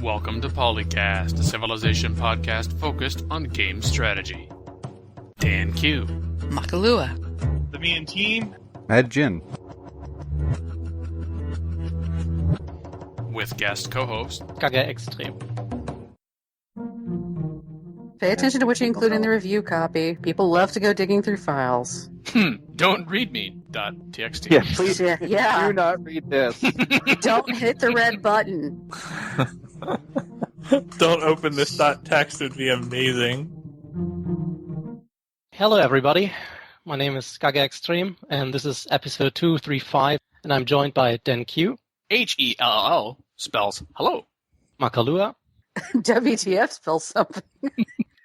Welcome to PolyCast, a Civilization podcast focused on game strategy. Dan Q. Makalua. The Mean Team. Mad Jin. With guest co-host Kage Extreme. Pay attention to what you include in the review copy. People love to go digging through files. Don't read me. .txt. Yeah, please Yeah. do not read this. Don't hit the red button. Don't open this .text, it would be amazing. Hello, everybody. My name is Kage Extreme, and this is episode 235, and I'm joined by Dan Q. Hell spells hello. Makalua. WTF spells something.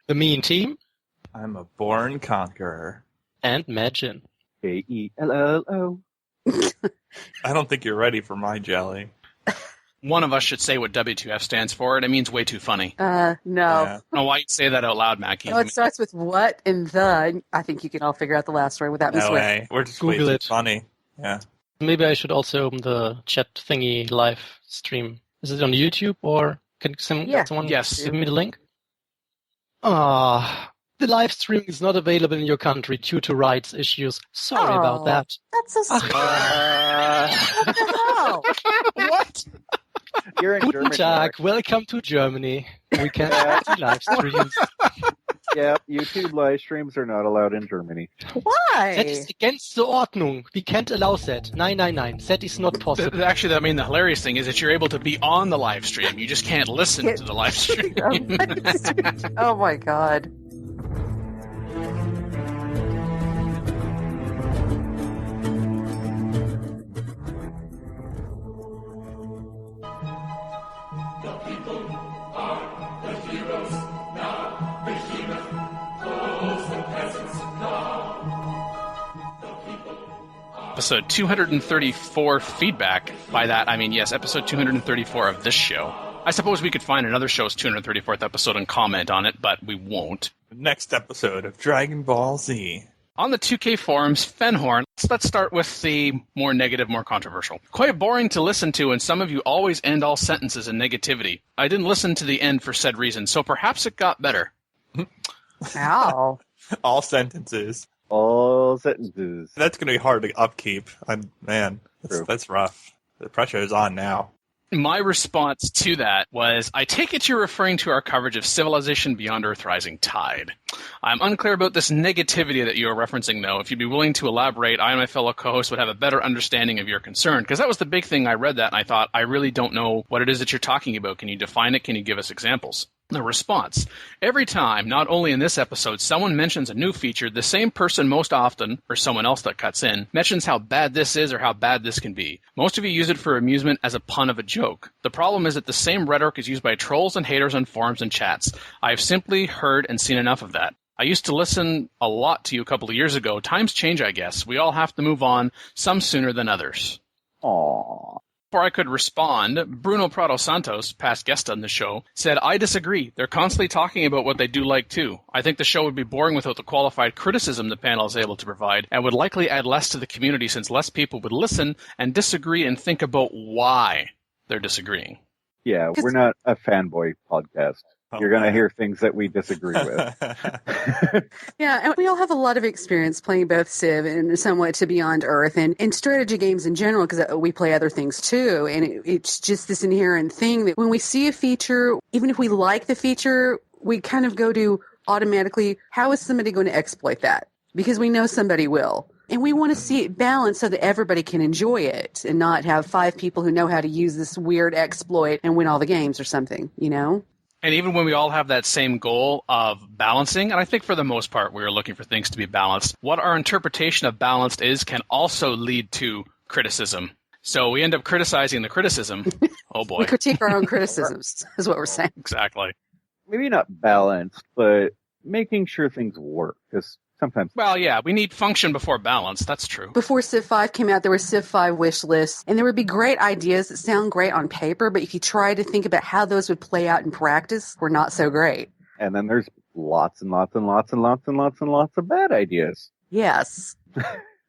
The Mean Team. I'm a born conqueror. And Mad Jin. K-E-L-L-O. I don't think you're ready for my jelly. One of us should say what W2F stands for, and it means way too funny. No. Yeah. I don't know why you say that out loud, Mackie. No, it starts with what and the. I think you can all figure out the last word without me No swearing. way. We're just Google way it. too funny. Yeah. Maybe I should also open the chat thingy live stream. Is it on YouTube, or can someone Yes. give me the link? The live stream is not available in your country due to rights issues. Sorry about that. That's so sweet. What the hell? What? You're in Guten Germany. Tag, Mark. welcome to Germany. We can do live streams. Yeah, YouTube live streams are not allowed in Germany. Why? That is against the Ordnung. We can't allow that. Nein. That is not possible. Actually, I mean, the hilarious thing is that you're able to be on the live stream. You just can't listen to the live stream. Oh my god. Episode 234 feedback. By that, I mean, yes, episode 234 of this show. I suppose we could find another show's 234th episode and comment on it, but we won't. Next episode of Dragon Ball Z. On the 2K forums, Fenhorn, let's start with the more negative, more controversial. Quite boring to listen to, and some of you always end all sentences in negativity. I didn't listen to the end for said reason, so perhaps it got better. Ow. All sentences. All sentences. That's going to be hard to upkeep. True. That's rough. The pressure is on now. My response to that was, I take it you're referring to our coverage of Civilization Beyond Earth Rising Tide. I'm unclear about this negativity that you are referencing, though. If you'd be willing to elaborate, I and my fellow co-hosts would have a better understanding of your concern. Because that was the big thing. I read that and I thought, I really don't know what it is that you're talking about. Can you define it? Can you give us examples? The response. Every time, not only in this episode, someone mentions a new feature, the same person most often, or someone else that cuts in, mentions how bad this is or how bad this can be. Most of you use it for amusement as a pun of a joke. The problem is that the same rhetoric is used by trolls and haters on forums and chats. I've simply heard and seen enough of that. I used to listen a lot to you a couple of years ago. Times change, I guess. We all have to move on, some sooner than others. Aww. Before I could respond, Bruno Prado Santos, past guest on the show, said, I disagree. They're constantly talking about what they do like too. I think the show would be boring without the qualified criticism the panel is able to provide, and would likely add less to the community since less people would listen and disagree and think about why they're disagreeing. Yeah, we're not a fanboy podcast. You're going to hear things that we disagree with. Yeah, and we all have a lot of experience playing both Civ and somewhat to Beyond Earth and strategy games in general because we play other things too. And it's just this inherent thing that when we see a feature, even if we like the feature, we kind of go to automatically, how is somebody going to exploit that? Because we know somebody will. And we want to see it balanced so that everybody can enjoy it and not have 5 people who know how to use this weird exploit and win all the games or something, you know? And even when we all have that same goal of balancing, and I think for the most part we're looking for things to be balanced, what our interpretation of balanced is can also lead to criticism. So we end up criticizing the criticism. Oh boy. We critique our own criticisms is what we're saying. Exactly. Maybe not balanced, but making sure things work. Because sometimes. Well, yeah, we need function before balance. That's true. Before Civ 5 came out, there were Civ 5 wish lists, and there would be great ideas that sound great on paper, but if you try to think about how those would play out in practice, were not so great. And then there's lots and lots and lots and lots and lots and lots of bad ideas. Yes.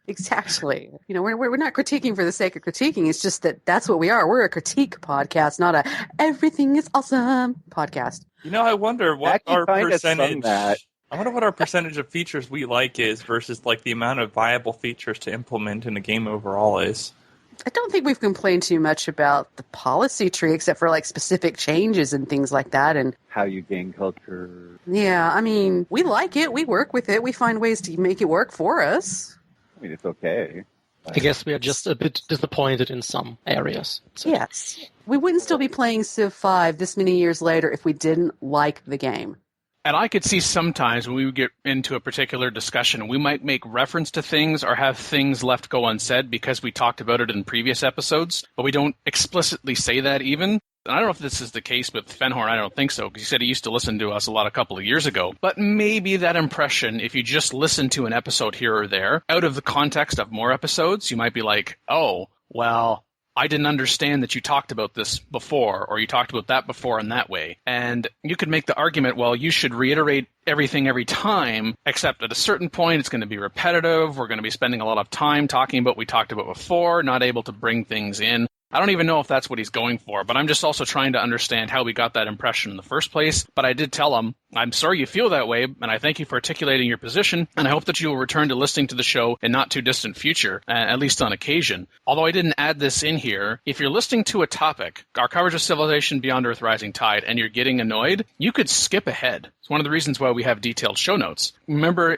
Exactly. We're not critiquing for the sake of critiquing. It's just that's what we are. We're a critique podcast, not a everything is awesome podcast. I wonder what Jackie our kinda sung percentage. that. I wonder what our percentage of features we like is versus like the amount of viable features to implement in a game overall is. I don't think we've complained too much about the policy tree, except for like specific changes and things like that. And How you gain culture. yeah, I mean, we like it. We work with it. We find ways to make it work for us. I mean, it's okay. I guess we are just a bit disappointed in some areas. So. Yes. We wouldn't still be playing Civ 5 this many years later if we didn't like the game. And I could see sometimes when we get into a particular discussion, we might make reference to things or have things left go unsaid because we talked about it in previous episodes, but we don't explicitly say that even. And I don't know if this is the case with Fenhorn. I don't think so, because he said he used to listen to us a couple of years ago. But maybe that impression, if you just listen to an episode here or there, out of the context of more episodes, you might be like, oh, well, I didn't understand that you talked about this before, or you talked about that before in that way. And you could make the argument, well, you should reiterate everything every time, except at a certain point it's going to be repetitive. We're going to be spending a lot of time talking about what we talked about before, not able to bring things in. I don't even know if that's what he's going for, but I'm just also trying to understand how we got that impression in the first place. But I did tell him, I'm sorry you feel that way, and I thank you for articulating your position, and I hope that you will return to listening to the show in not too distant future, at least on occasion. Although I didn't add this in here, if you're listening to a topic, our coverage of Civilization Beyond Earth Rising Tide, and you're getting annoyed, you could skip ahead. It's one of the reasons why we have detailed show notes. Remember,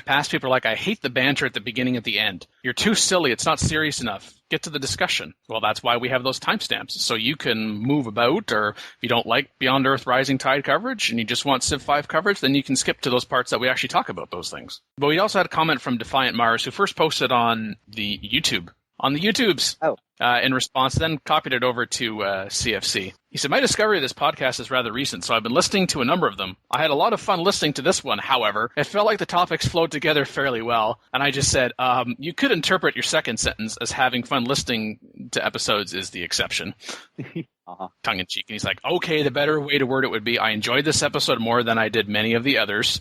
past people are like, I hate the banter at the beginning and at the end. You're too silly, it's not serious enough. Get to the discussion. Well, that's why we have those timestamps, so you can move about, or if you don't like Beyond Earth Rising Tide coverage and you just want Civ 5 coverage, then you can skip to those parts that we actually talk about those things. But we also had a comment from Defiant Mars, who first posted on the YouTube. On the YouTubes. In response, then copied it over to CFC. He said, my discovery of this podcast is rather recent, so I've been listening to a number of them. I had a lot of fun listening to this one, however. It felt like the topics flowed together fairly well, and I just said, you could interpret your second sentence as having fun listening to episodes is the exception. Tongue-in-cheek. And he's like, okay, the better way to word it would be, I enjoyed this episode more than I did many of the others.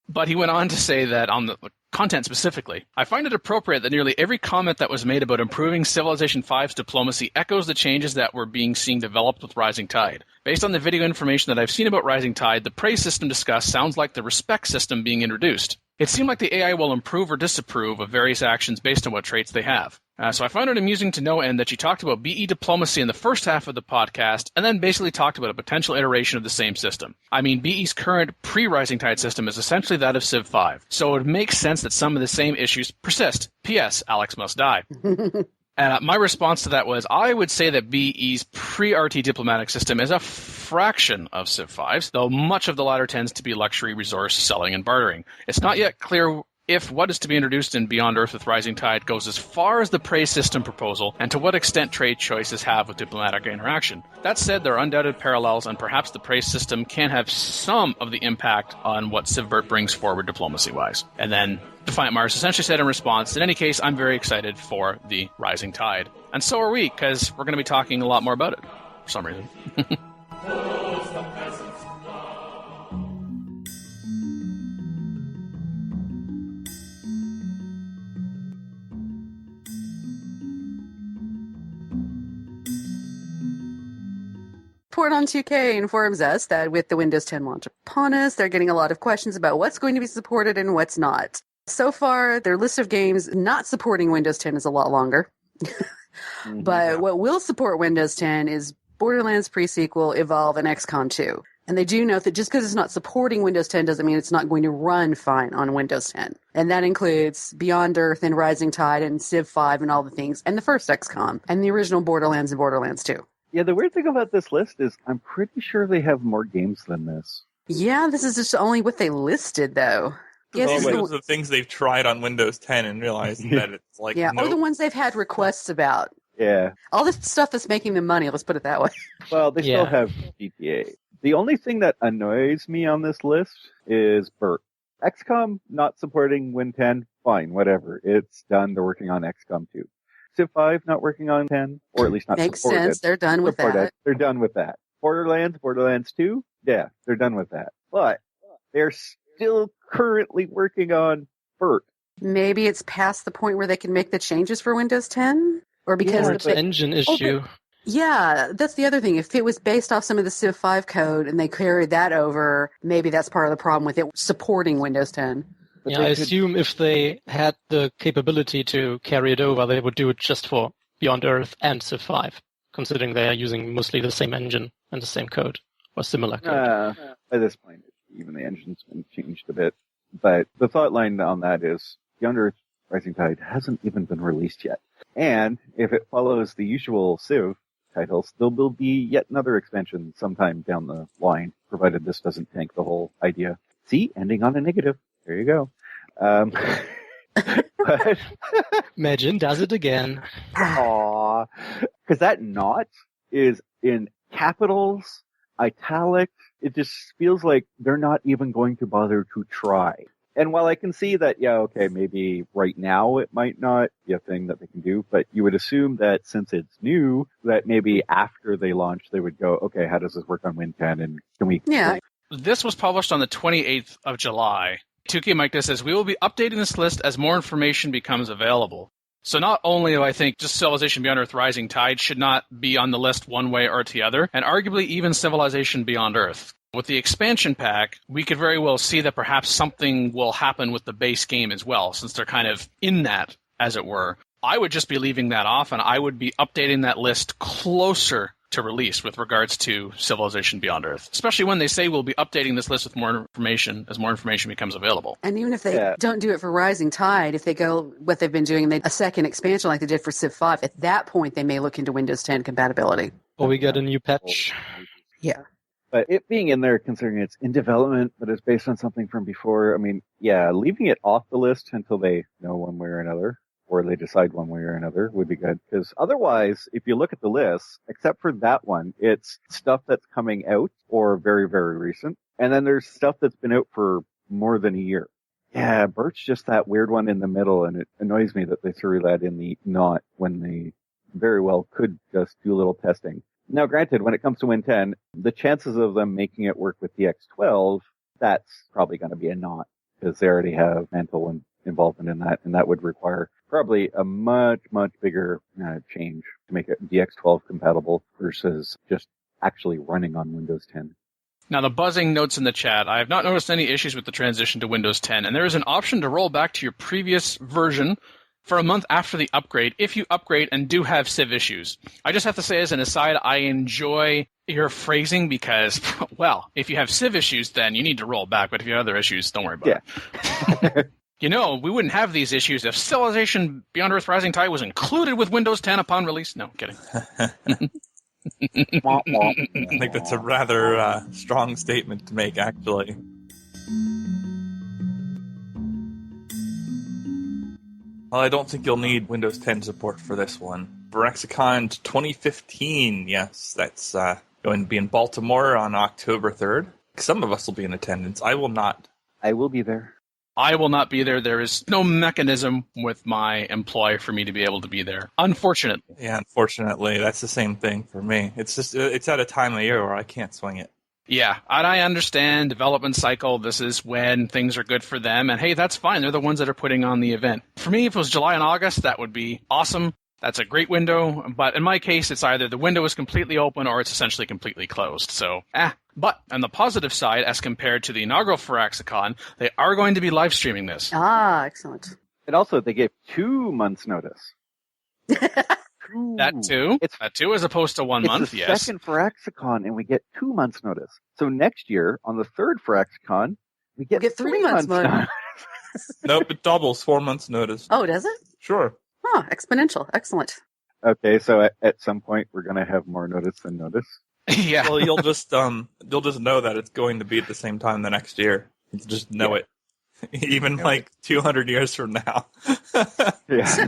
But he went on to say that on the content specifically, I find it appropriate that nearly every comment that was made about improving Civilization V's diplomacy echoes the changes that were being seen developed with Rising Tide. Based on the video information that I've seen about Rising Tide, the praise system discussed sounds like the respect system being introduced. It seemed like the AI will approve or disapprove of various actions based on what traits they have. So I found it amusing to no end that you talked about BE diplomacy in the first half of the podcast, and then basically talked about a potential iteration of the same system. I mean, BE's current pre-Rising Tide system is essentially that of Civ 5, so it makes sense that some of the same issues persist. P.S. Alex must die. And my response to that was, I would say that BE's pre-RT diplomatic system is a fraction of Civ 5's, though much of the latter tends to be luxury resource selling and bartering. It's not yet clear if what is to be introduced in Beyond Earth with Rising Tide goes as far as the praise system proposal, and to what extent trade choices have with diplomatic interaction. That said, there are undoubted parallels, and perhaps the praise system can have some of the impact on what Civbert brings forward diplomacy-wise. And then Defiant Mars essentially said in response, in any case, I'm very excited for the Rising Tide. And so are we, because we're going to be talking a lot more about it, for some reason. Port on 2K informs us that with the Windows 10 launch upon us, they're getting a lot of questions about what's going to be supported and what's not. So far, their list of games not supporting Windows 10 is a lot longer. But what will support Windows 10 is Borderlands Pre-Sequel, Evolve, and XCOM 2. And they do note that just because it's not supporting Windows 10 doesn't mean it's not going to run fine on Windows 10. And that includes Beyond Earth and Rising Tide and Civ 5 and all the things, and the first XCOM, and the original Borderlands and Borderlands 2. Yeah, the weird thing about this list is I'm pretty sure they have more games than this. Yeah, this is just only what they listed, though. Yes, those are the things they've tried on Windows 10 and realized that it's like, yeah, nope. Or the ones they've had requests about. Yeah. All the stuff that's making them money, let's put it that way. Well, they still have GTA. The only thing that annoys me on this list is BERT. XCOM not supporting Win 10, fine, whatever. It's done. They're working on XCOM 2. Civ 5 not working on 10, or at least not Makes supported. Makes sense. They're done with that. They're done with that. Borderlands 2, yeah, they're done with that. But they're still currently working on BERT. Maybe it's past the point where they can make the changes for Windows 10? Or because Or it's an engine issue. Yeah, that's the other thing. If it was based off some of the Civ 5 code and they carried that over, maybe that's part of the problem with it supporting Windows 10. Yeah, I assume if they had the capability to carry it over, they would do it just for Beyond Earth and Civ 5, considering they are using mostly the same engine and the same code, or similar code. By this point, even the engine's been changed a bit. But the thought line on that is Beyond Earth Rising Tide hasn't even been released yet. And if it follows the usual Civ titles, there will be yet another expansion sometime down the line, provided this doesn't tank the whole idea. See, ending on a negative. There you go. But Imagine does it again. Aww. Because that not is in capitals, italic. It just feels like they're not even going to bother to try. And while I can see that, yeah, okay, maybe right now it might not be a thing that they can do, but you would assume that since it's new, that maybe after they launch, they would go, okay, how does this work on Win 10? And can we... Yeah. This was published on the 28th of July. 2K Mike says, we will be updating this list as more information becomes available. So not only do I think just Civilization Beyond Earth Rising Tide should not be on the list one way or the other, and arguably even Civilization Beyond Earth. With the expansion pack, we could very well see that perhaps something will happen with the base game as well, since they're kind of in that, as it were. I would just be leaving that off, and I would be updating that list closer to release with regards to Civilization Beyond Earth, especially when they say we'll be updating this list with more information as more information becomes available. And even if they don't do it for Rising Tide, if they go what they've been doing, a second expansion like they did for Civ 5, at that point they may look into Windows 10 compatibility. Or we get a new patch. Yeah. But it being in there, considering it's in development, but it's based on something from before, I mean, yeah, leaving it off the list until they know one way or another, or they decide one way or another, would be good. Because otherwise, if you look at the list, except for that one, it's stuff that's coming out or very, very recent. And then there's stuff that's been out for more than a year. Yeah, Bert's just that weird one in the middle, and it annoys me that they threw that in the not when they very well could just do a little testing. Now, granted, when it comes to Win 10, the chances of them making it work with the X12, that's probably going to be a not, because they already have mental involvement in that, and that would require probably a much, much bigger change to make it DX12 compatible versus just actually running on Windows 10. Now, the buzzing notes in the chat. I have not noticed any issues with the transition to Windows 10, and there is an option to roll back to your previous version for a month after the upgrade, if you upgrade and do have Civ issues. I just have to say as an aside, I enjoy your phrasing because, well, if you have Civ issues, then you need to roll back, but if you have other issues, don't worry about it. You know, we wouldn't have these issues if Civilization Beyond Earth Rising Tide was included with Windows 10 upon release. No, kidding. I think that's a rather strong statement to make, actually. Well, I don't think you'll need Windows 10 support for this one. Brexicon 2015, yes, that's going to be in Baltimore on October 3rd. Some of us will be in attendance. I will not. I will be there. I will not be there. There is no mechanism with my employer for me to be able to be there. Unfortunately. Yeah, unfortunately. That's the same thing for me. It's just, it's at a time of year where I can't swing it. Yeah, and I understand development cycle. This is when things are good for them. And hey, that's fine. They're the ones that are putting on the event. For me, if it was July and August, that would be awesome. That's a great window. But in my case, it's either the window is completely open or it's essentially completely closed. So, But on the positive side, as compared to the inaugural Firaxicon, they are going to be live streaming this. Ah, excellent. And also, they gave 2 months' notice. That too, as opposed to 1 month, it's the yes. second Firaxicon, and we get 2 months' notice. So next year, on the third Firaxicon, we get 3 months' notice. Nope, it doubles 4 months' notice. Oh, does it? Sure. Oh, exponential. Excellent. Okay, so at some point, we're going to have more notice than notice. Yeah. Well, you'll just know that it's going to be at the same time the next year. You'll just know it. Even like 200 years from now. Yeah.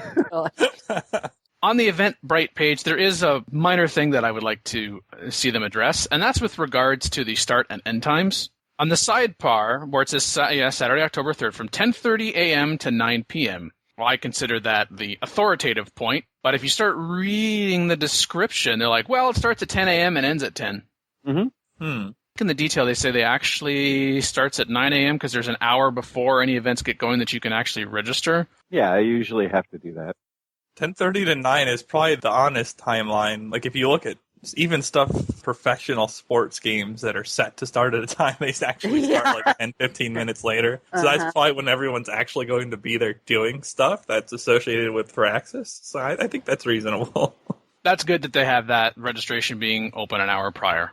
On the Eventbrite page, there is a minor thing that I would like to see them address, and that's with regards to the start and end times. On the sidebar, where it says Saturday, October 3rd, from 10:30 a.m. to 9 p.m., well, I consider that the authoritative point, but if you start reading the description, they're like, well, it starts at 10 a.m. and ends at 10. Mm-hmm. In the detail, they say they actually starts at 9 a.m. because there's an hour before any events get going that you can actually register. Yeah, I usually have to do that. 10:30 to 9 is probably the honest timeline. Like, if you look at even stuff, professional sports games that are set to start at a time, they actually start like 10, 15 minutes later. So that's probably when everyone's actually going to be there doing stuff that's associated with Firaxis. So I think that's reasonable. That's good that they have that registration being open an hour prior.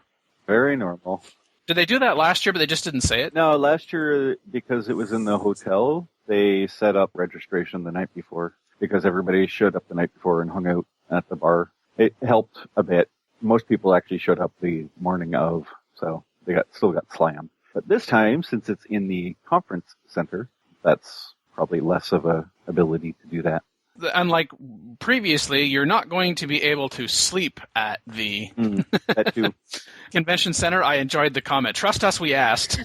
Very normal. Did they do that last year, but they just didn't say it? No, last year, because it was in the hotel, they set up registration the night before because everybody showed up the night before and hung out at the bar. It helped a bit. Most people actually showed up the morning of, so they still got slammed. But this time, since it's in the conference center, that's probably less of a ability to do that. Unlike previously, you're not going to be able to sleep at the That too. convention center. I enjoyed the comment. Trust us, we asked.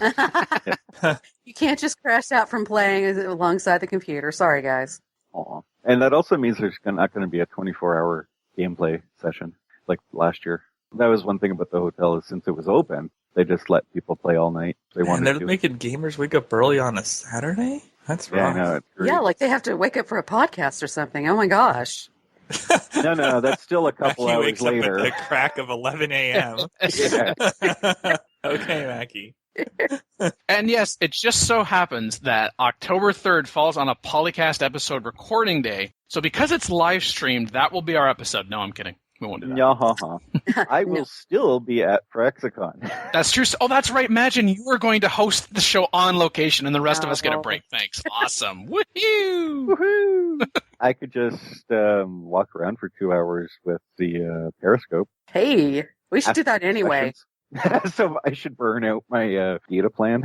You can't just crash out from playing alongside the computer. Sorry, guys. Aw. And that also means there's not going to be a 24-hour gameplay session like last year. That was one thing about the hotel is since it was open, they just let people play all night. They wanted they're to. making gamers wake up early on a Saturday? That's Yeah, I rough. know, it's great. Yeah, like they have to wake up for a podcast or something. Oh my gosh. No, that's still a couple Mackie hours wakes later. up at the crack of 11 a.m. Yeah. Okay, Mackie. And yes, it just so happens that October 3rd falls on a PolyCast episode recording day. So because it's live streamed, that will be our episode. No, I'm kidding. We won't do that. Yeah, I will still be at Firaxicon. That's true. Oh, that's right. Imagine you were going to host the show on location and the rest of us get a break. Thanks. Awesome. Woohoo! Woohoo! I could just walk around for 2 hours with the Periscope. Hey, we should do that anyway. So I should burn out my data plan.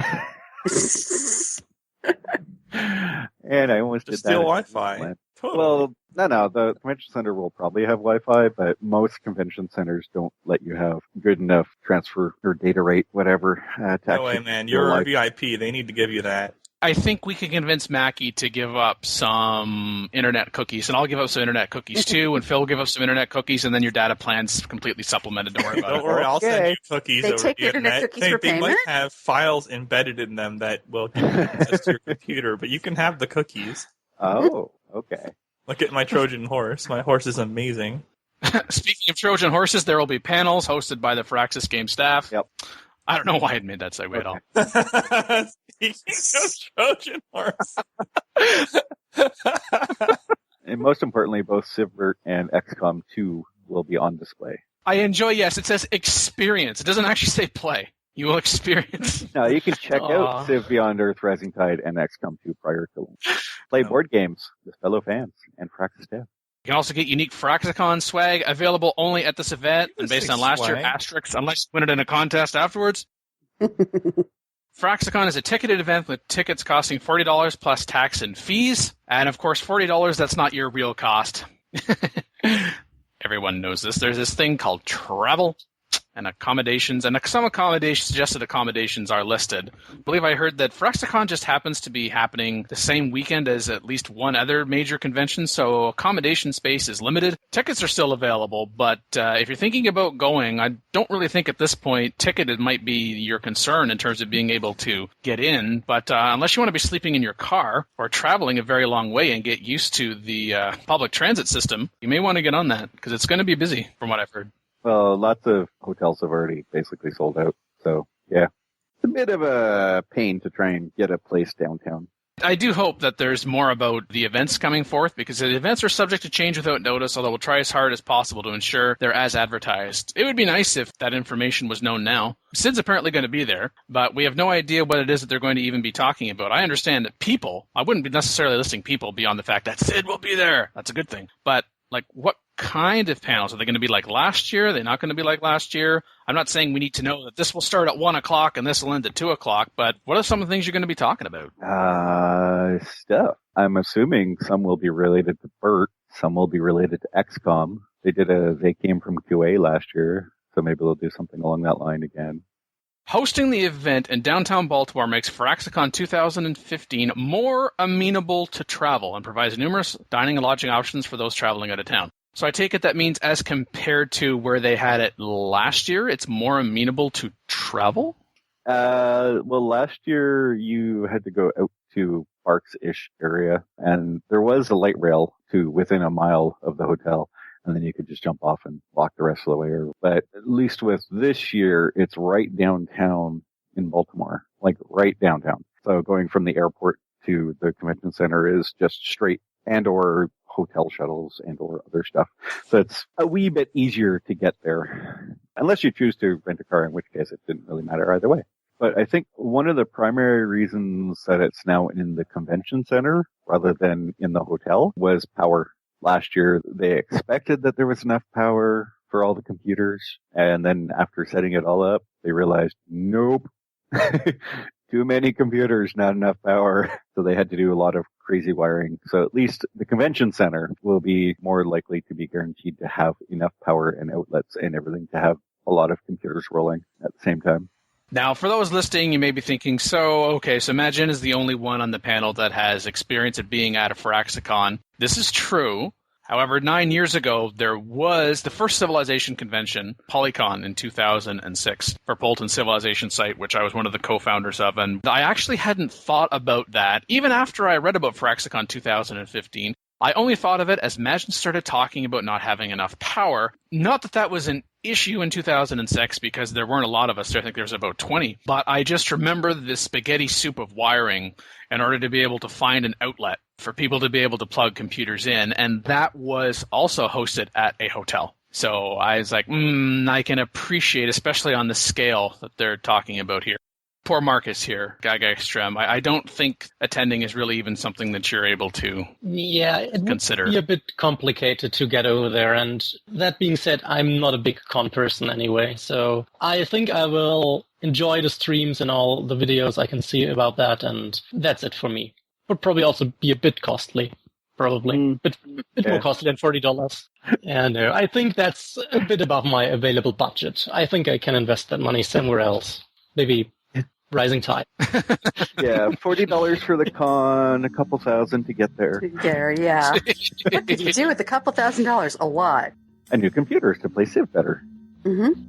And I almost Just did that. steal Wi-Fi. Totally. Well, no, the convention center will probably have Wi-Fi, but most convention centers don't let you have good enough transfer or data rate, whatever. No way, man. You're a VIP. They need to give you that. I think we can convince Mackie to give up some internet cookies, and I'll give up some internet cookies too, and Phil will give up some internet cookies, and then your data plan's completely supplemented. Don't worry about Don't it. worry, I'll send you cookies They over take the internet internet. cookies for They might payment? have files embedded in them that will give you access to your computer, but you can have the cookies. Oh, okay. Look at my Trojan horse. My horse is amazing. Speaking of Trojan horses, there will be panels hosted by the Firaxis game staff. Yep. I don't know why I made that segue at all. Speaking of Trojan horse. And most importantly, both Civbert and XCOM 2 will be on display. I enjoy, yes, it says experience. It doesn't actually say play. You will experience. Now, you can check out Civ Beyond Earth, Rising Tide, and XCOM 2 prior to launch. Play board games with fellow fans and Firaxis staff. You can also get unique Firaxicon swag available only at this event and based on last year swag. asterisks, unless you win it in a contest afterwards. Firaxicon is a ticketed event with tickets costing $40 plus tax and fees. And of course, $40, that's not your real cost. Everyone knows this. There's this thing called travel and accommodations, and some suggested accommodations are listed. I believe I heard that Firaxicon just happens to be happening the same weekend as at least one other major convention, so accommodation space is limited. Tickets are still available, but if you're thinking about going, I don't really think at this point ticketed might be your concern in terms of being able to get in, but unless you want to be sleeping in your car or traveling a very long way and get used to the public transit system, you may want to get on that, because it's going to be busy, from what I've heard. Well, lots of hotels have already basically sold out. So, yeah. It's a bit of a pain to try and get a place downtown. I do hope that there's more about the events coming forth, because the events are subject to change without notice, although we'll try as hard as possible to ensure they're as advertised. It would be nice if that information was known now. Sid's apparently going to be there, but we have no idea what it is that they're going to even be talking about. I understand that people, I wouldn't be necessarily listing people beyond the fact that Sid will be there. That's a good thing. But, like, what kind of panels? Are they going to be like last year? Are they not going to be like last year? I'm not saying we need to know that this will start at 1 o'clock and this will end at 2 o'clock, but what are some of the things you're going to be talking about? Stuff. I'm assuming some will be related to Bert. Some will be related to XCOM. They came from QA last year, so maybe they'll do something along that line again. Hosting the event in downtown Baltimore makes Firaxicon 2015 more amenable to travel and provides numerous dining and lodging options for those traveling out of town. So I take it that means as compared to where they had it last year, it's more amenable to travel? Well, last year you had to go out to Parks-ish area, and there was a light rail to within a mile of the hotel, and then you could just jump off and walk the rest of the way. But at least with this year, it's right downtown in Baltimore, like right downtown. So going from the airport to the convention center is just straight, and or hotel shuttles and or other stuff. So it's a wee bit easier to get there. Unless you choose to rent a car, in which case it didn't really matter either way. But I think one of the primary reasons that it's now in the convention center rather than in the hotel was power. Last year, they expected that there was enough power for all the computers. And then after setting it all up, they realized, nope, too many computers, not enough power. So they had to do a lot of crazy wiring. So at least the convention center will be more likely to be guaranteed to have enough power and outlets and everything to have a lot of computers rolling at the same time. Now, for those listening, you may be thinking, so Imagine is the only one on the panel that has experience of being at a Firaxicon. This is true. However, 9 years ago, there was the first Civilization convention, PolyCon, in 2006, for Polton Civilization site, which I was one of the co-founders of. And I actually hadn't thought about that. Even after I read about Firaxicon 2015, I only thought of it as Imagine started talking about not having enough power. Not that that was an issue in 2006 because there weren't a lot of us. I think there was about 20. But I just remember the spaghetti soup of wiring in order to be able to find an outlet for people to be able to plug computers in. And that was also hosted at a hotel. So I was like, I can appreciate, especially on the scale that they're talking about here. Poor Marcus here, Gaga Extreme. I don't think attending is really even something that you're able to consider. It would be a bit complicated to get over there. And that being said, I'm not a big con person anyway. So I think I will enjoy the streams and all the videos I can see about that. And that's it for me. Would probably also be a bit costly. Probably. Bit more costly than $40. And I think that's a bit above my available budget. I think I can invest that money somewhere else. Maybe Rising Tide. Yeah, $40 for the con, a couple thousand to get there. Yeah. What did you do with a couple $1,000s? A lot. And new computers to play Civ better. Mm-hmm.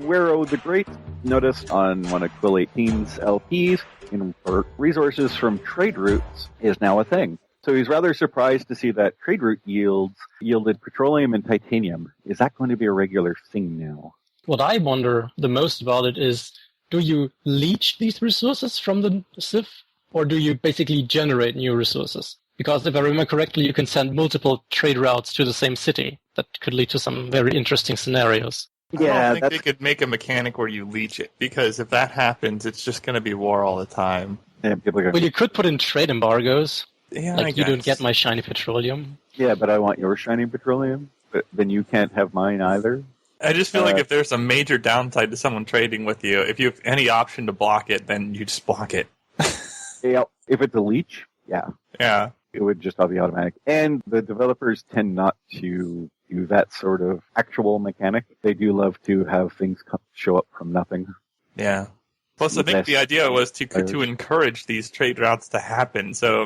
Wero the Great noticed on one of Quill 18's LPs, resources from trade routes is now a thing. So he's rather surprised to see that trade route yielded petroleum and titanium. Is that going to be a regular thing now? What I wonder the most about it is, do you leech these resources from the Civ, or do you basically generate new resources? Because if I remember correctly, you can send multiple trade routes to the same city. That could lead to some very interesting scenarios. I don't think they could make a mechanic where you leech it, because if that happens, it's just going to be war all the time. Yeah, well, you could put in trade embargoes. Yeah, like you don't get my shiny petroleum. Yeah, but I want your shiny petroleum. But then you can't have mine either. I just feel like if there's a major downside to someone trading with you, if you have any option to block it, then you just block it. Yeah, if it's a leech, yeah. Yeah. It would just all be automatic. And the developers tend not to do that sort of actual mechanic. They do love to have things show up from nothing. Yeah. Plus, I think the idea was to encourage these trade routes to happen. So,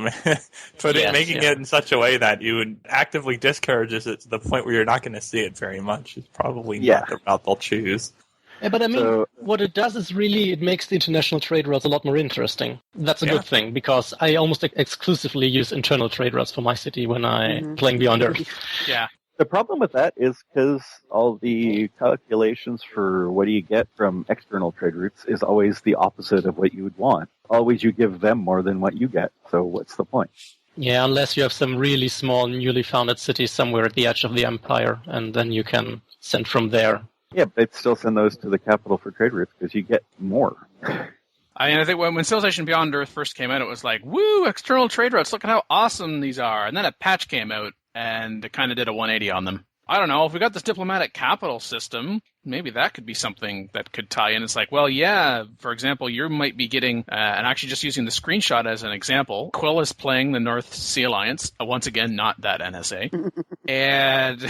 making it in such a way that you would actively discourages it to the point where you're not going to see it very much is probably not the route they'll choose. Yeah, but I mean, what it does is really, it makes the international trade routes a lot more interesting. That's a good thing, because I almost exclusively use internal trade routes for my city when I'm playing Beyond Earth. Yeah. The problem with that is because all the calculations for what do you get from external trade routes is always the opposite of what you would want. Always you give them more than what you get. So what's the point? Yeah, unless you have some really small, newly founded city somewhere at the edge of the empire, and then you can send from there. Yeah, but they'd still send those to the capital for trade routes because you get more. I think when Civilization Beyond Earth first came out, it was like, woo, external trade routes, look at how awesome these are. And then a patch came out, and it kind of did a 180 on them. I don't know, if we got this diplomatic capital system, maybe that could be something that could tie in. It's like, well, yeah, for example, you might be getting, and actually just using the screenshot as an example, Quill is playing the North Sea Alliance, once again, not that NSA, and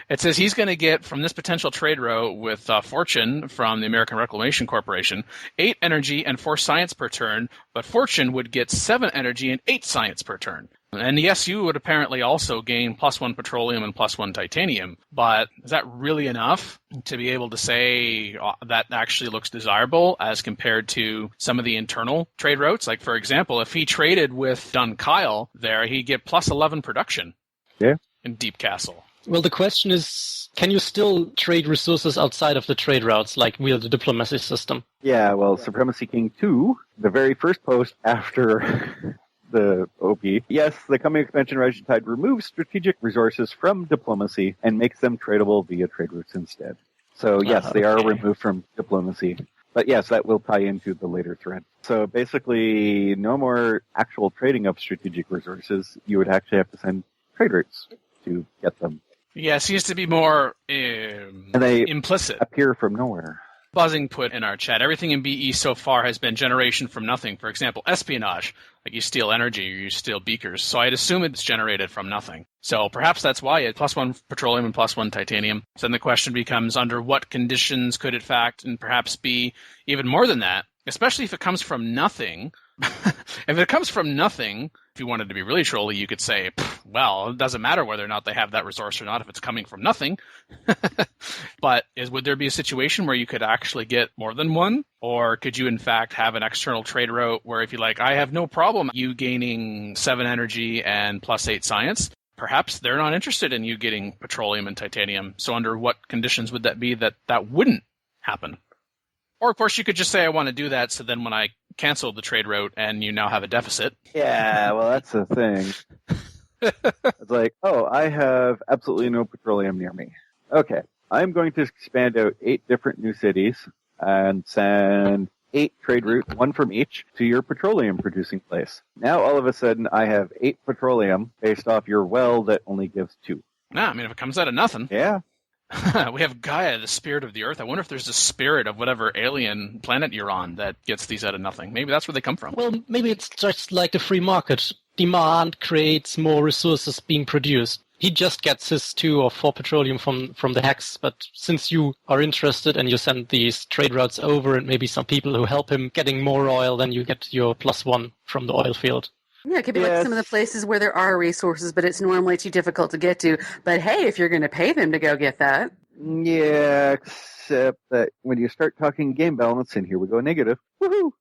it says he's going to get from this potential trade route with Fortune from the American Reclamation Corporation, 8 energy and 4 science per turn, but Fortune would get 7 energy and 8 science per turn. And yes, you would apparently also gain +1 petroleum and +1 titanium, but is that really enough to be able to say that actually looks desirable as compared to some of the internal trade routes? Like, for example, if he traded with Dun Kyle there, he'd get +11 production in Deep Castle. Well, the question is, can you still trade resources outside of the trade routes, like via the diplomacy system? Yeah, well, Supremacy King 2, the very first post after the OP. Yes, the coming expansion Rising Tide removes strategic resources from diplomacy and makes them tradable via trade routes instead. So yes, they are removed from diplomacy. But yes, that will tie into the later thread. So basically, no more actual trading of strategic resources. You would actually have to send trade routes to get them. Yeah, it seems to be more and they implicit. Appear from nowhere. Buzzing put in our chat, everything in BE so far has been generation from nothing. For example, espionage, like you steal energy or you steal beakers. So I'd assume it's generated from nothing. So perhaps that's why it's +1 petroleum and +1 titanium. So then the question becomes, under what conditions could it fact and perhaps be even more than that, especially if it comes from nothing. If it comes from nothing, if you wanted to be really trolly, you could say, well, it doesn't matter whether or not they have that resource or not if it's coming from nothing. But would there be a situation where you could actually get more than one? Or could you, in fact, have an external trade route where if you like, I have no problem you gaining 7 energy and +8 science, perhaps they're not interested in you getting petroleum and titanium. So under what conditions would that be that wouldn't happen? Or, of course, you could just say, I want to do that, so then when I cancel the trade route and you now have a deficit. Yeah, well, that's the thing. It's like, oh, I have absolutely no petroleum near me. Okay, I'm going to expand out 8 different new cities and send 8 trade routes, 1 from each, to your petroleum-producing place. Now, all of a sudden, I have 8 petroleum based off your well that only gives 2. Nah, I mean, if it comes out of nothing. Yeah. We have Gaia, the spirit of the earth. I wonder if there's a spirit of whatever alien planet you're on that gets these out of nothing. Maybe that's where they come from. Well, maybe it's just like the free market. Demand creates more resources being produced. He just gets his 2 or 4 petroleum from the hex, but since you are interested and you send these trade routes over and maybe some people who help him getting more oil, then you get your +1 from the oil field. Yeah, it could be like some of the places where there are resources, but it's normally too difficult to get to. But hey, if you're going to pay them to go get that. Yeah, except that when you start talking game balance, and here we go negative. Woohoo!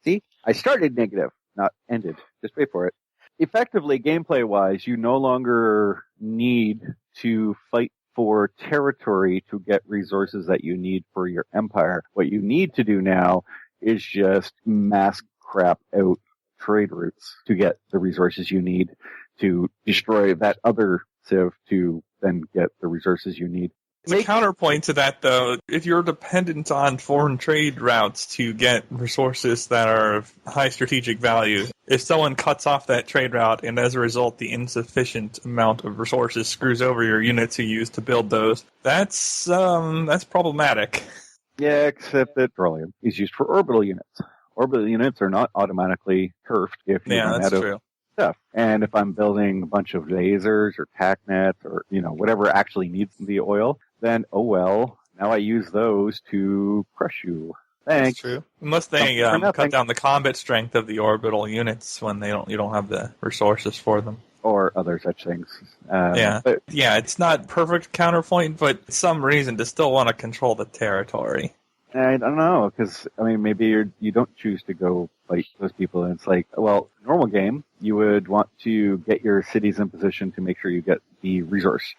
See? I started negative, not ended. Just wait for it. Effectively, gameplay-wise, you no longer need to fight for territory to get resources that you need for your empire. What you need to do now is just mass crap out trade routes to get the resources you need to destroy that other civ to then get the resources you need. The counterpoint to that, though, if you're dependent on foreign trade routes to get resources that are of high strategic value, if someone cuts off that trade route and as a result the insufficient amount of resources screws over your units you use to build those, that's problematic. Yeah, except that petroleum is used for orbital units. Orbital units are not automatically turfed if you run out of stuff. And if I'm building a bunch of lasers or tac nets or, whatever actually needs the oil, then, oh well, now I use those to crush you. Thanks. That's true. Unless they cut down the combat strength of the orbital units when you don't have the resources for them. Or other such things. But it's not perfect counterpoint, but some reason to still want to control the territory. I don't know, because, maybe you don't choose to go fight those people, and it's like, well, normal game, you would want to get your cities in position to make sure you get the resource.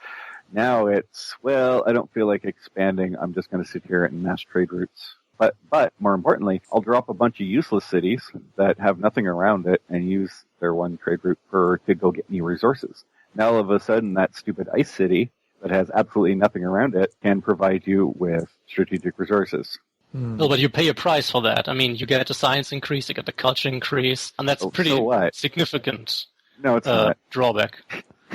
Now it's, well, I don't feel like expanding, I'm just going to sit here and mass trade routes. But more importantly, I'll drop a bunch of useless cities that have nothing around it and use their 1 trade route to go get me resources. Now all of a sudden, that stupid ice city that has absolutely nothing around it can provide you with strategic resources. Well, but you pay a price for that. You get the science increase, you get the culture increase, and that's pretty significant No, it's not. drawback.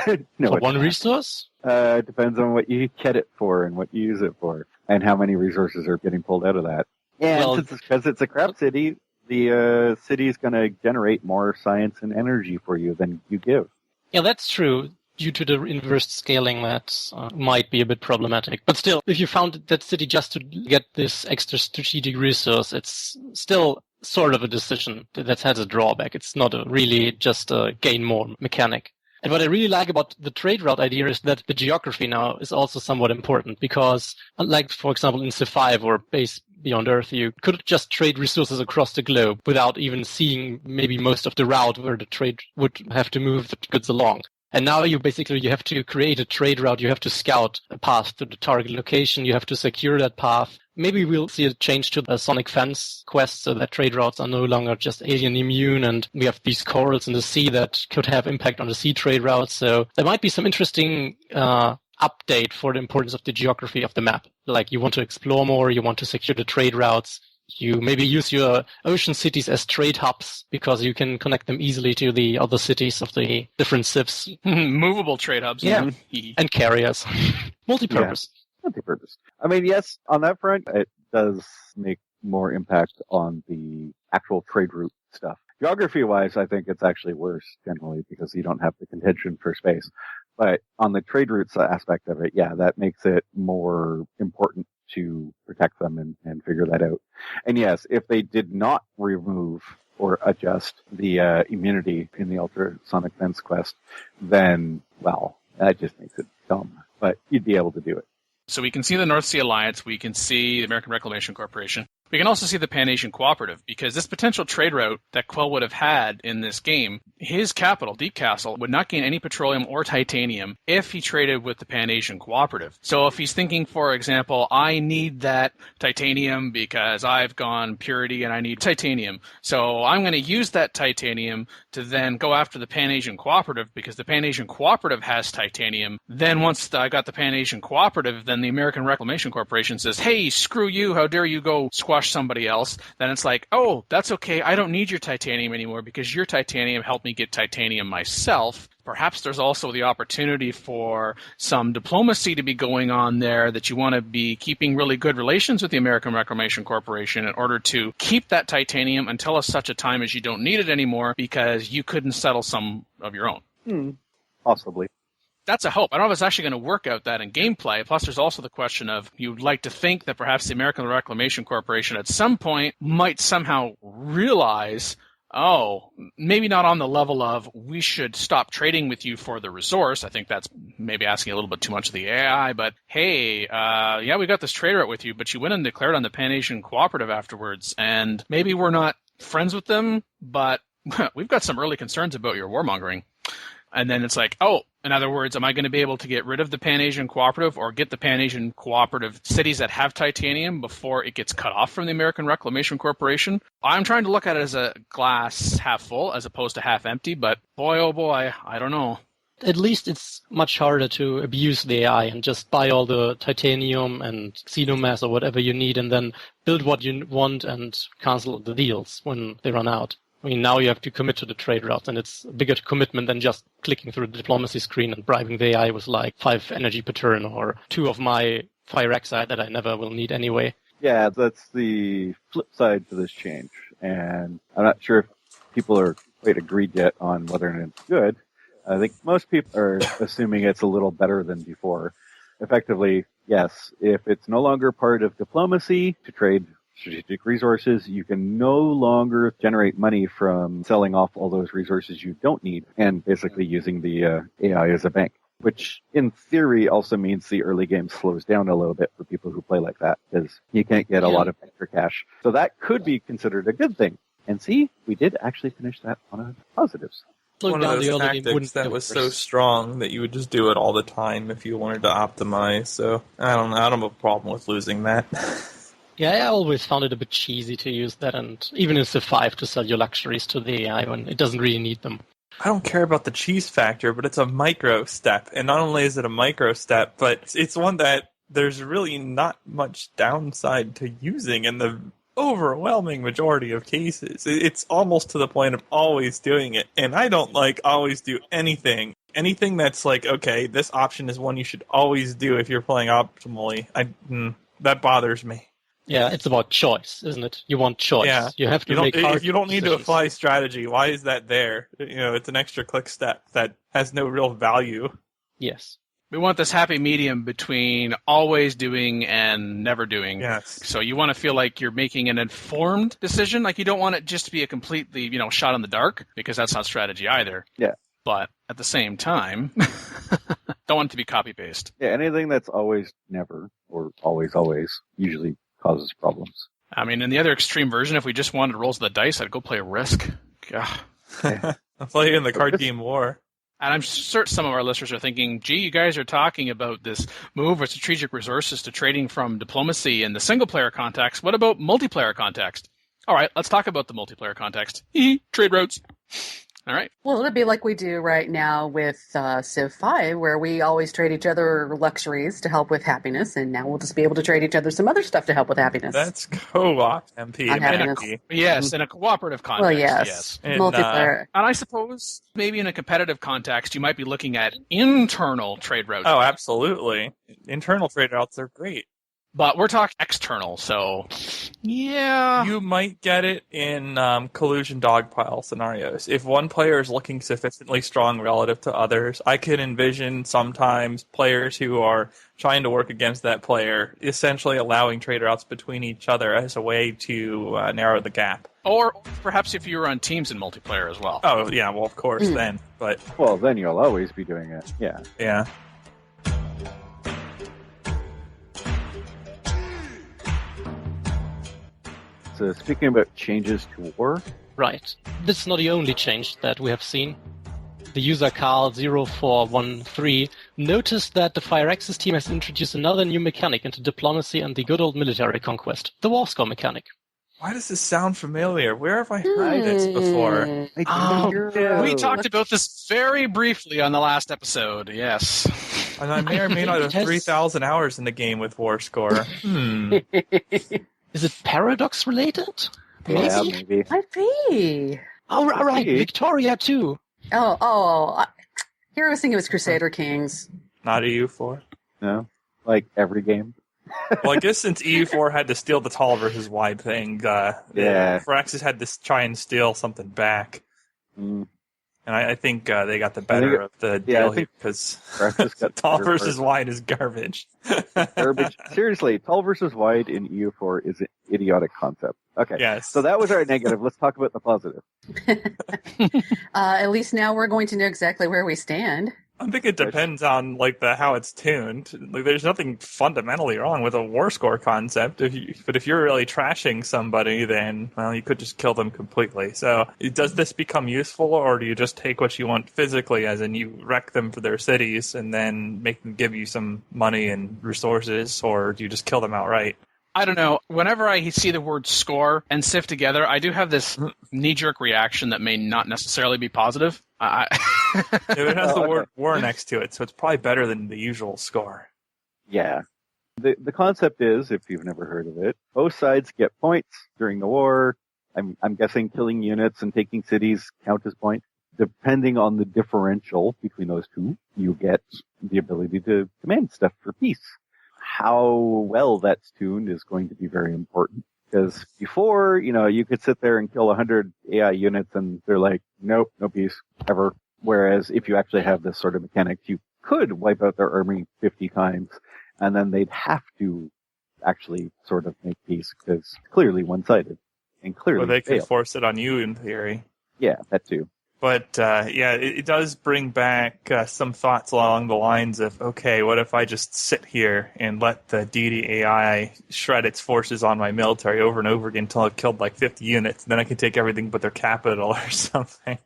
No, For it's one not. resource? It depends on what you get it for and what you use it for, and how many resources are getting pulled out of that. And Well- because it's a crap city, the city is going to generate more science and energy for you than you give. Yeah, that's true. Due to the inverse scaling, that might be a bit problematic. But still, if you found that city just to get this extra strategic resource, it's still sort of a decision that has a drawback. It's not really just a gain more mechanic. And what I really like about the trade route idea is that the geography now is also somewhat important because, unlike, for example, in Civ 5 or Base Beyond Earth, you could just trade resources across the globe without even seeing maybe most of the route where the trade would have to move the goods along. And now you have to create a trade route. You have to scout a path to the target location. You have to secure that path. Maybe we'll see a change to the Sonic Fence quest so that trade routes are no longer just alien immune, and we have these corals in the sea that could have impact on the sea trade routes. So there might be some interesting update for the importance of the geography of the map. Like you want to explore more, you want to secure the trade routes. You maybe use your ocean cities as trade hubs because you can connect them easily to the other cities of the different civs. Movable trade hubs. Yeah. And carriers. Multi-purpose. Multi-purpose. I mean, yes, on that front, it does make more impact on the actual trade route stuff. Geography-wise, I think it's actually worse generally because you don't have the contention for space. But on the trade routes aspect of it, yeah, that makes it more important to protect them and figure that out. And yes, if they did not remove or adjust the immunity in the ultrasonic fence quest, then, well, that just makes it dumb. But you'd be able to do it. So we can see the North Sea Alliance, we can see the American Reclamation Corporation. We can also see the Pan-Asian Cooperative, because this potential trade route that Quell would have had in this game, his capital, Deep Castle, would not gain any petroleum or titanium if he traded with the Pan-Asian Cooperative. So if he's thinking, for example, I need that titanium because I've gone purity and I need titanium, so I'm going to use that titanium to then go after the Pan-Asian Cooperative because the Pan-Asian Cooperative has titanium. Then once I got the Pan-Asian Cooperative, then the American Reclamation Corporation says, hey, screw you, how dare you go squash somebody else. Then it's like, oh, that's okay, I don't need your titanium anymore because your titanium helped me get titanium myself. Perhaps there's also the opportunity for some diplomacy to be going on there, that you want to be keeping really good relations with the American Reclamation Corporation in order to keep that titanium until such a time as you don't need it anymore because you couldn't settle some of your own. Possibly. That's a hope. I don't know if it's actually going to work out that in gameplay. Plus, there's also the question of, you'd like to think that perhaps the American Reclamation Corporation at some point might somehow realize, oh, maybe not on the level of, we should stop trading with you for the resource. I think that's maybe asking a little bit too much of the AI, but hey, yeah, we got this trade route with you, but you went and declared on the Pan-Asian Cooperative afterwards, and maybe we're not friends with them, but we've got some early concerns about your warmongering. And then it's like, oh, in other words, am I going to be able to get rid of the Pan-Asian Cooperative or get the Pan-Asian Cooperative cities that have titanium before it gets cut off from the American Reclamation Corporation? I'm trying to look at it as a glass half full as opposed to half empty, but boy, oh boy, I don't know. At least it's much harder to abuse the AI and just buy all the titanium and xenomass or whatever you need and then build what you want and cancel the deals when they run out. I mean, now you have to commit to the trade route, and it's a bigger commitment than just clicking through the diplomacy screen and bribing the AI with like 5 energy per turn or 2 of my fire exile that I never will need anyway. Yeah, that's the flip side to this change. And I'm not sure if people are quite agreed yet on whether or not it's good. I think most people are assuming it's a little better than before. Effectively, yes, if it's no longer part of diplomacy to trade strategic resources, you can no longer generate money from selling off all those resources you don't need and basically using the AI as a bank, which in theory also means the early game slows down a little bit for people who play like that because you can't get a lot of extra cash. So that could be considered a good thing. And see, we did actually finish that on a positives. One of those tactics that was so strong that you would just do it all the time if you wanted to optimize. So I don't have a problem with losing that. Yeah, I always found it a bit cheesy to use that, and even in Civ 5 to sell your luxuries to the AI when it doesn't really need them. I don't care about the cheese factor, but it's a micro step. And not only is it a micro step, but it's one that there's really not much downside to using in the overwhelming majority of cases. It's almost to the point of always doing it. And I don't always do anything. Anything that's like, okay, this option is one you should always do if you're playing optimally, that bothers me. Yeah, it's about choice, isn't it? You want choice. Yeah. You have to make hard If you don't need to decisions. apply strategy, why is that there? It's an extra click step that has no real value. Yes. We want this happy medium between always doing and never doing. Yes. So you want to feel like you're making an informed decision. Like you don't want it just to be a completely, shot in the dark, because that's not strategy either. Yeah. But at the same time, don't want it to be copy-paste. Yeah, anything that's always never or always usually causes problems. I mean, in the other extreme version, if we just wanted rolls of the dice, I'd go play Risk. Gah. I'll play in the card game War. And I'm certain some of our listeners are thinking, gee, you guys are talking about this move of strategic resources to trading from diplomacy in the single-player context. What about multiplayer context? All right, let's talk about the multiplayer context. Trade routes. All right. Well, it'd be like we do right now with Civ 5, where we always trade each other luxuries to help with happiness, and now we'll just be able to trade each other some other stuff to help with happiness. That's co-op MP. On happiness. Yes, in a cooperative context. Well, yes. And, Multiplayer. And I suppose maybe in a competitive context, you might be looking at internal trade routes. Oh, absolutely. Internal trade routes are great. But we're talking external, so yeah. You might get it in collusion dogpile scenarios. If one player is looking sufficiently strong relative to others, I can envision sometimes players who are trying to work against that player essentially allowing trade routes between each other as a way to narrow the gap. Or perhaps if you were on teams in multiplayer as well. Oh, yeah, well, of course, then. But Well, then you'll always be doing it. Yeah. yeah. So speaking about changes to war, Right. This is not the only change that we have seen. The user Carl0413 noticed that the Firaxis team has introduced another new mechanic into diplomacy and the good old military conquest, the war score mechanic. Why does this sound familiar? Where have I heard this before? We talked about this very briefly on the last episode, yes. And I may or may not have 3,000 hours in the game with war score. Is it paradox related? Yeah, maybe. Might be. Oh, right, Victoria too. Here I was thinking it was Crusader Kings. Not EU4. No, like every game. Well, I guess since EU4 had to steal the tall versus wide thing, Firaxis had to try and steal something back. Mm. And I think they got the better of the deal here because tall versus wide is garbage. Garbage. Seriously, tall versus wide in EU4 is an idiotic concept. Okay, Yes. so that was our negative. Let's talk about the positive. At least now we're going to know exactly where we stand. I think it depends on how it's tuned. Like, there's nothing fundamentally wrong with a war score concept. But if you're really trashing somebody, then you could just kill them completely. So does this become useful, or do you just take what you want physically, as in you wreck them for their cities and then make them give you some money and resources, or do you just kill them outright? I don't know. Whenever I see the word score and Civ together, I do have this knee-jerk reaction that may not necessarily be positive. It has the word war next to it, so it's probably better than the usual score. Yeah. The concept is, if you've never heard of it, both sides get points during the war. I'm guessing killing units and taking cities count as points. Depending on the differential between those two, you get the ability to command stuff for peace. How well that's tuned is going to be very important. Because before, you could sit there and kill 100 AI units and they're like, nope, no peace, ever. Whereas if you actually have this sort of mechanic, you could wipe out their army 50 times and then they'd have to actually sort of make peace because it's clearly one-sided and clearly they could fail. force it on you in theory. Yeah, that too. But, it does bring back some thoughts along the lines of, okay, what if I just sit here and let the deity AI shred its forces on my military over and over again until I've killed like 50 units, and then I can take everything but their capital or something.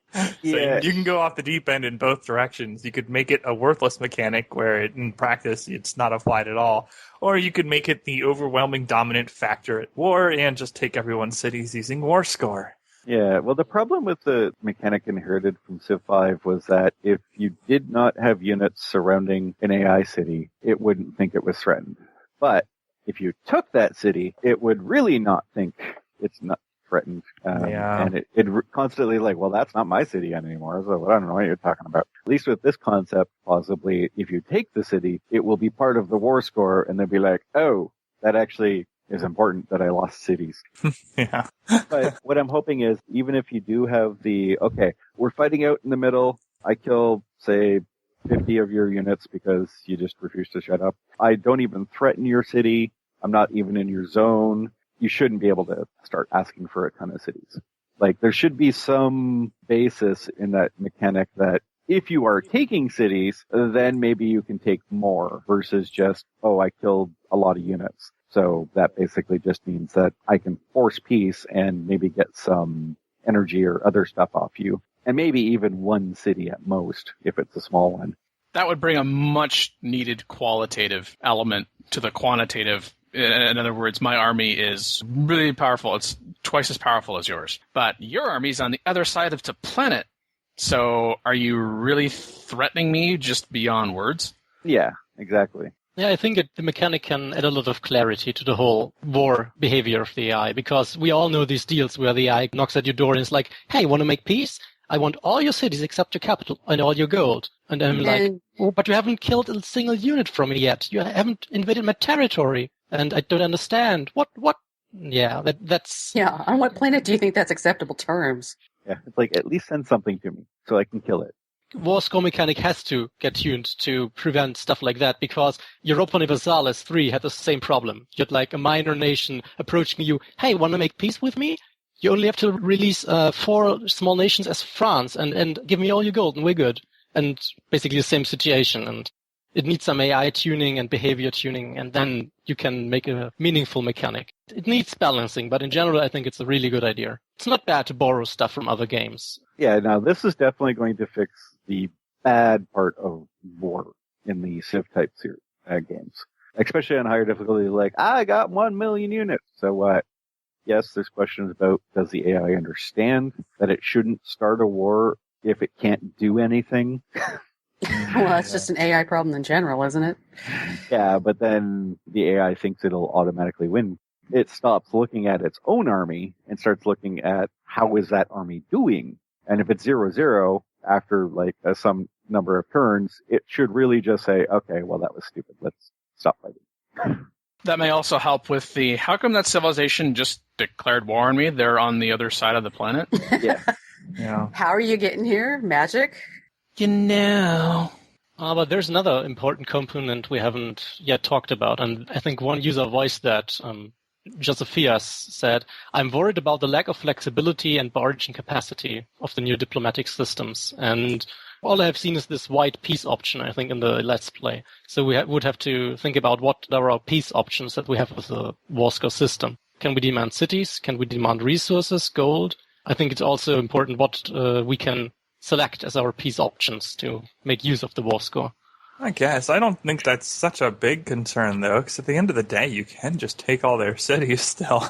Yeah. So you can go off the deep end in both directions. You could make it a worthless mechanic where in practice it's not applied at all. Or you could make it the overwhelming dominant factor at war and just take everyone's cities using war score. Yeah, well, the problem with the mechanic inherited from Civ 5 was that if you did not have units surrounding an AI city, it wouldn't think it was threatened. But if you took that city, it would really not think it's not threatened. Yeah. And it constantly like, well, that's not my city anymore, so I don't know what you're talking about. At least with this concept, possibly, if you take the city, it will be part of the war score, and they'll be like, oh, that actually is important that I lost cities. Yeah. But what I'm hoping is, even if you do have okay, we're fighting out in the middle, I kill, say, 50 of your units because you just refuse to shut up. I don't even threaten your city. I'm not even in your zone. You shouldn't be able to start asking for a ton of cities. Like, there should be some basis in that mechanic that if you are taking cities, then maybe you can take more versus just, oh, I killed a lot of units. So that basically just means that I can force peace and maybe get some energy or other stuff off you. And maybe even one city at most, if it's a small one. That would bring a much needed qualitative element to the quantitative. In other words, my army is really powerful. It's twice as powerful as yours. But your army is on the other side of the planet. So are you really threatening me just beyond words? Yeah, exactly. Yeah, I think the mechanic can add a lot of clarity to the whole war behavior of the AI, because we all know these deals where the AI knocks at your door and is like, hey, want to make peace? I want all your cities except your capital and all your gold. And I'm like, oh, but you haven't killed a single unit from me yet. You haven't invaded my territory. And I don't understand. What? Yeah, that's... Yeah, on what planet do you think that's acceptable terms? Yeah, it's like, at least send something to me so I can kill it. War score mechanic has to get tuned to prevent stuff like that, because Europa Universalis 3 had the same problem. You had like a minor nation approaching you, hey, want to make peace with me? You only have to release 4 small nations as France and give me all your gold and we're good. And basically the same situation. And it needs some AI tuning and behavior tuning, and then you can make a meaningful mechanic. It needs balancing, but in general, I think it's a really good idea. It's not bad to borrow stuff from other games. Yeah, now this is definitely going to fix the bad part of war in the Civ-type games. Especially on higher difficulty, like, I got 1 million units, so what? Yes, there's questions about, does the AI understand that it shouldn't start a war if it can't do anything? Well, it's just an AI problem in general, isn't it? Yeah, but then the AI thinks it'll automatically win. It stops looking at its own army and starts looking at how is that army doing. And if it's 0-0 after like some number of turns, it should really just say, okay, well, that was stupid. Let's stop fighting. That may also help with the, how come that civilization just declared war on me? They're on the other side of the planet. Yeah. Yeah. How are you getting here? Magic? You know. But there's another important component we haven't yet talked about, and I think one user voiced that. Josephias said, I'm worried about the lack of flexibility and barging capacity of the new diplomatic systems. And all I've seen is this white peace option, I think, in the Let's Play. So we would have to think about what are our peace options that we have with the war score system. Can we demand cities? Can we demand resources, gold? I think it's also important what we can select as our peace options to make use of the war score. I guess. I don't think that's such a big concern, though, because at the end of the day, you can just take all their cities still.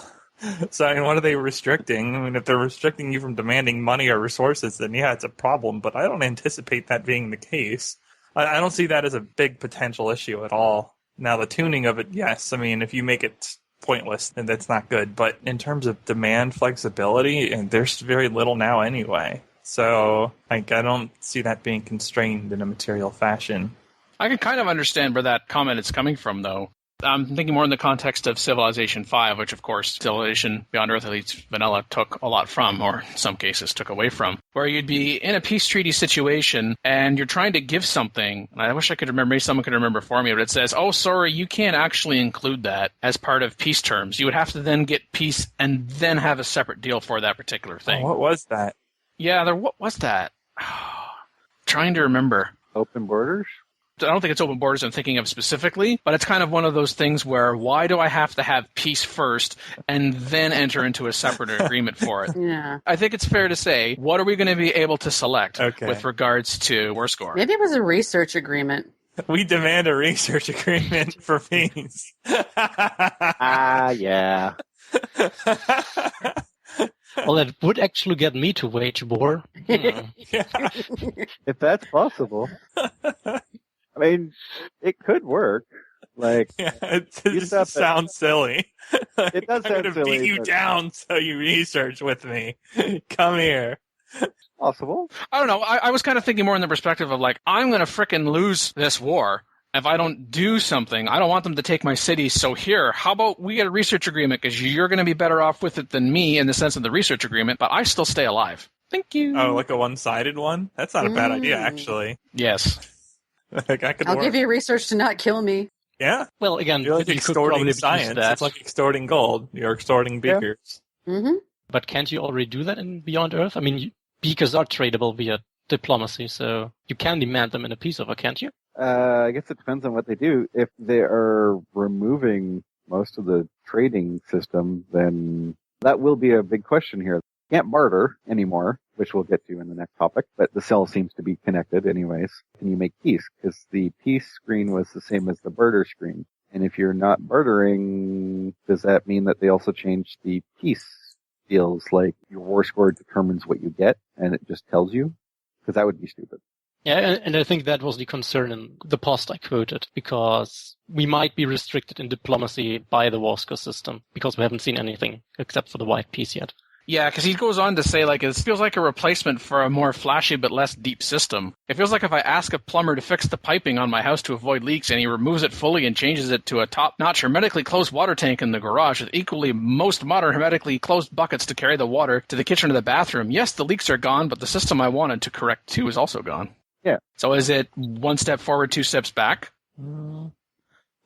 So, I mean, what are they restricting? I mean, if they're restricting you from demanding money or resources, then yeah, it's a problem, but I don't anticipate that being the case. I don't see that as a big potential issue at all. Now, the tuning of it, yes, I mean, if you make it pointless, then that's not good, but in terms of demand flexibility, and there's very little now anyway. So, like, I don't see that being constrained in a material fashion. I can kind of understand where that comment is coming from, though. I'm thinking more in the context of Civilization 5, which, of course, Civilization Beyond Earth, at least vanilla, took a lot from, or in some cases took away from, where you'd be in a peace treaty situation, and you're trying to give something, and I wish I could remember, maybe someone could remember for me, but it says, oh, sorry, you can't actually include that as part of peace terms. You would have to then get peace and then have a separate deal for that particular thing. Oh, what was that? Yeah, what was that? Trying to remember. Open borders? I don't think it's open borders I'm thinking of specifically, but it's kind of one of those things where why do I have to have peace first and then enter into a separate agreement for it? Yeah. I think it's fair to say, what are we going to be able to select with regards to war score? Maybe it was a research agreement. We demand a research agreement for peace. Yeah. Well, that would actually get me to wage war. If that's possible. I mean, it could work. Like, It You just stop it. sounds silly. It does I'm sound gonna silly, beat you but- down so you research with me. Come here. possible. I don't know. I was kind of thinking more in the perspective of like, I'm going to frickin' lose this war if I don't do something. I don't want them to take my city. So here, how about we get a research agreement because you're going to be better off with it than me in the sense of the research agreement, but I still stay alive. Thank you. Oh, like a one-sided one? That's not a bad idea, actually. Yes. Like, I could I'll work. give you research to not kill me. Yeah, Well, again, you're like you could extorting probably use science. that. It's like extorting gold. You're extorting Yeah. beakers. Mm-hmm. But can't you already do that in Beyond Earth? I mean, beakers are tradable via diplomacy, so you can demand them in a peace offer, can't you? I guess it depends on what they do. If they are removing most of the trading system, then that will be a big question here. Can't barter anymore, which we'll get to in the next topic, but the cell seems to be connected anyways. Can you make peace? Because the peace screen was the same as the barter screen. And if you're not bartering, does that mean that they also changed the peace deals? Like your war score determines what you get and it just tells you? Because that would be stupid. Yeah, and I think that was the concern in the post I quoted, because we might be restricted in diplomacy by the war score system, because we haven't seen anything except for the white peace yet. Yeah, because he goes on to say, like, it feels like a replacement for a more flashy but less deep system. It feels like if I ask a plumber to fix the piping on my house to avoid leaks and he removes it fully and changes it to a top-notch hermetically closed water tank in the garage with equally most modern hermetically closed buckets to carry the water to the kitchen or the bathroom, yes, the leaks are gone, but the system I wanted to correct too is also gone. Yeah. So is it one step forward, two steps back?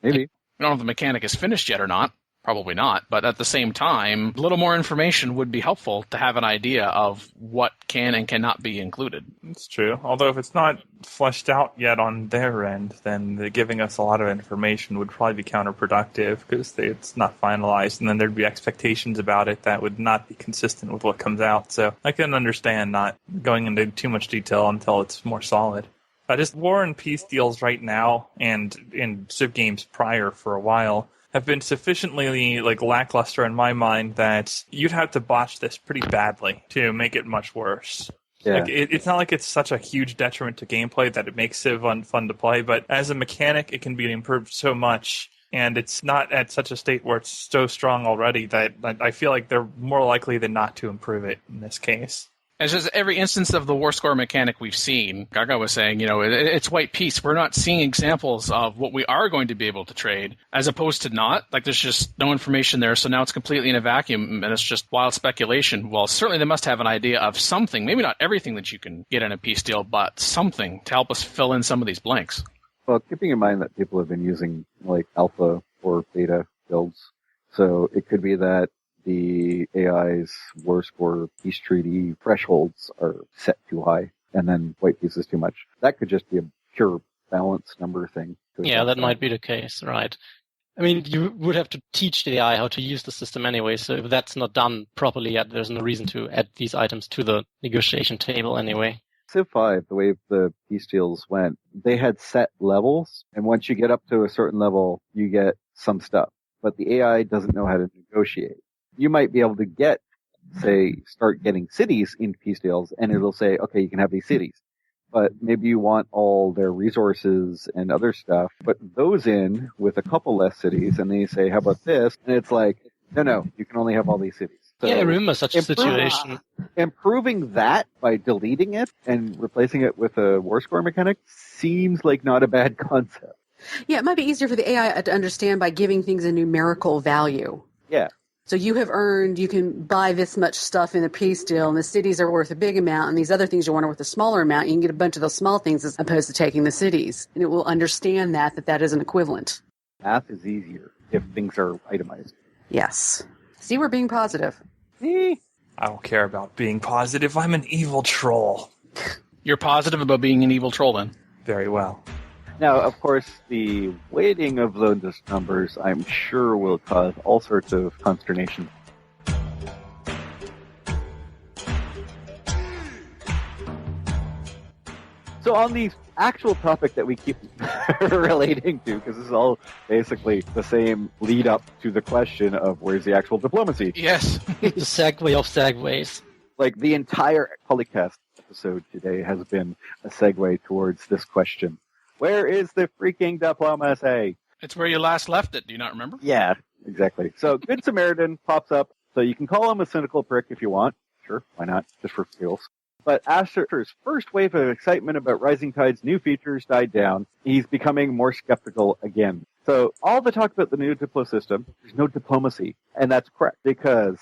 Maybe. We don't know if the mechanic is finished yet or not. Probably not, but at the same time, a little more information would be helpful to have an idea of what can and cannot be included. It's true. Although if it's not fleshed out yet on their end, then giving us a lot of information would probably be counterproductive because it's not finalized, and then there'd be expectations about it that would not be consistent with what comes out. So I can understand not going into too much detail until it's more solid. Just war and peace deals right now, and in Civ games prior for a while, have been sufficiently lackluster in my mind that you'd have to botch this pretty badly to make it much worse. Yeah. It's not like it's such a huge detriment to gameplay that it makes Civ fun to play, but as a mechanic, it can be improved so much, and it's not at such a state where it's so strong already that I feel like they're more likely than not to improve it in this case. It's just every instance of the war score mechanic we've seen, Gaga was saying, it's white peace. We're not seeing examples of what we are going to be able to trade, as opposed to not. Like, there's just no information there, so now it's completely in a vacuum, and it's just wild speculation. Well, certainly they must have an idea of something, maybe not everything that you can get in a peace deal, but something to help us fill in some of these blanks. Well, keeping in mind that people have been using, alpha or beta builds, so it could be that the AI's war score peace treaty thresholds are set too high, and then white peace is too much. That could just be a pure balance number thing. Yeah, that might be the case, right? I mean, you would have to teach the AI how to use the system anyway, so if that's not done properly yet, there's no reason to add these items to the negotiation table anyway. Civ 5, the way the peace deals went, they had set levels, and once you get up to a certain level, you get some stuff. But the AI doesn't know how to negotiate. You might be able to start getting cities in peace deals, and it'll say, okay, you can have these cities. But maybe you want all their resources and other stuff, put those in with a couple less cities, and then you say, how about this? And it's like, no, you can only have all these cities. So Yeah, I remember such a situation. Improving that by deleting it and replacing it with a war score mechanic seems like not a bad concept. Yeah, it might be easier for the AI to understand by giving things a numerical value. Yeah. So you can buy this much stuff in a peace deal, and the cities are worth a big amount, and these other things you want are worth a smaller amount. You can get a bunch of those small things as opposed to taking the cities. And it will understand that is an equivalent. Math is easier if things are itemized. Yes. See, we're being positive. I don't care about being positive. I'm an evil troll. You're positive about being an evil troll, then? Very well. Now, of course, the weighting of those numbers, I'm sure, will cause all sorts of consternation. So on the actual topic that we keep relating to, because this is all basically the same lead up to the question of where's the actual diplomacy. Yes. The segue of segues. Like, the entire PolyCast episode today has been a segue towards this question. Where is the freaking diplomacy? It's where you last left it. Do you not remember? Yeah, exactly. So Good Samaritan pops up. So you can call him a cynical prick if you want. Sure, why not? Just for feels. But after his first wave of excitement about Rising Tide's new features died down, he's becoming more skeptical again. So all the talk about the new Diplo system, there's no diplomacy. And that's correct, because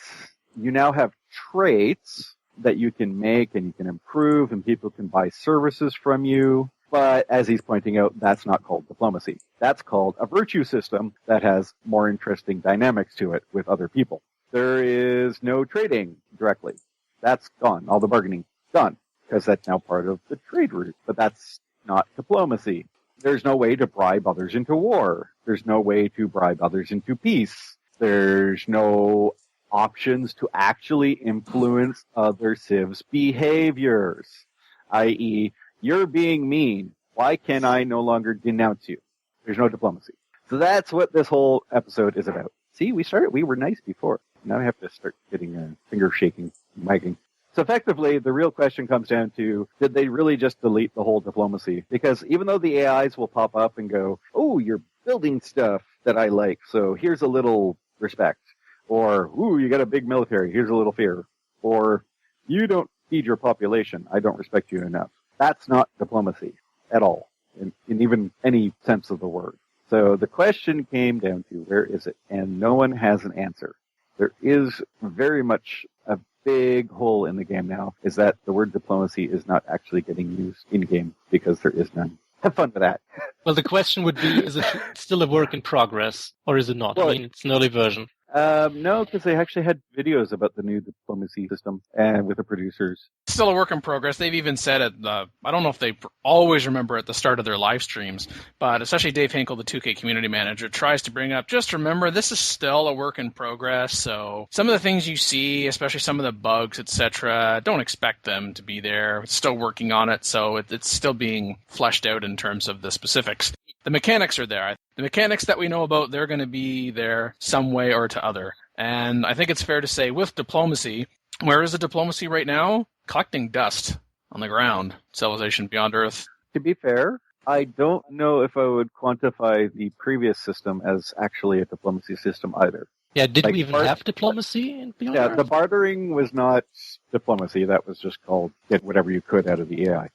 you now have traits that you can make and you can improve, and people can buy services from you. But as he's pointing out, that's not called diplomacy. That's called a virtue system that has more interesting dynamics to it with other people. There is no trading directly. That's gone. All the bargaining, done. Because that's now part of the trade route. But that's not diplomacy. There's no way to bribe others into war. There's no way to bribe others into peace. There's no options to actually influence other civs' behaviors. I.e., you're being mean. Why can I no longer denounce you? There's no diplomacy. So that's what this whole episode is about. See, we were nice before. Now I have to start getting finger shaking, wagging. So effectively, the real question comes down to, did they really just delete the whole diplomacy? Because even though the AIs will pop up and go, oh, you're building stuff that I like, so here's a little respect. Or, ooh, you got a big military, here's a little fear. Or, you don't feed your population, I don't respect you enough. That's not diplomacy at all, in even any sense of the word. So the question came down to, where is it? And no one has an answer. There is very much a big hole in the game now, is that the word diplomacy is not actually getting used in-game because there is none. Have fun with that. Well, the question would be, is it still a work in progress, or is it not? Well, I mean, it's an early version. No, because they actually had videos about the new diplomacy system and with the producers. Still a work in progress. They've even said it. I don't know if they always remember at the start of their live streams, but especially Dave Hinkle, the 2K community manager, tries to bring up, just remember, this is still a work in progress. So some of the things you see, especially some of the bugs, etc., don't expect them to be there. It's still working on it, so it's still being fleshed out in terms of the specifics. The mechanics are there. The mechanics that we know about, they're going to be there some way or to other. And I think it's fair to say, with diplomacy, where is the diplomacy right now? Collecting dust on the ground. Civilization Beyond Earth. To be fair, I don't know if I would quantify the previous system as actually a diplomacy system either. Yeah, did we even have diplomacy in Beyond Earth? Yeah, the bartering was not diplomacy. That was just called get whatever you could out of the AI.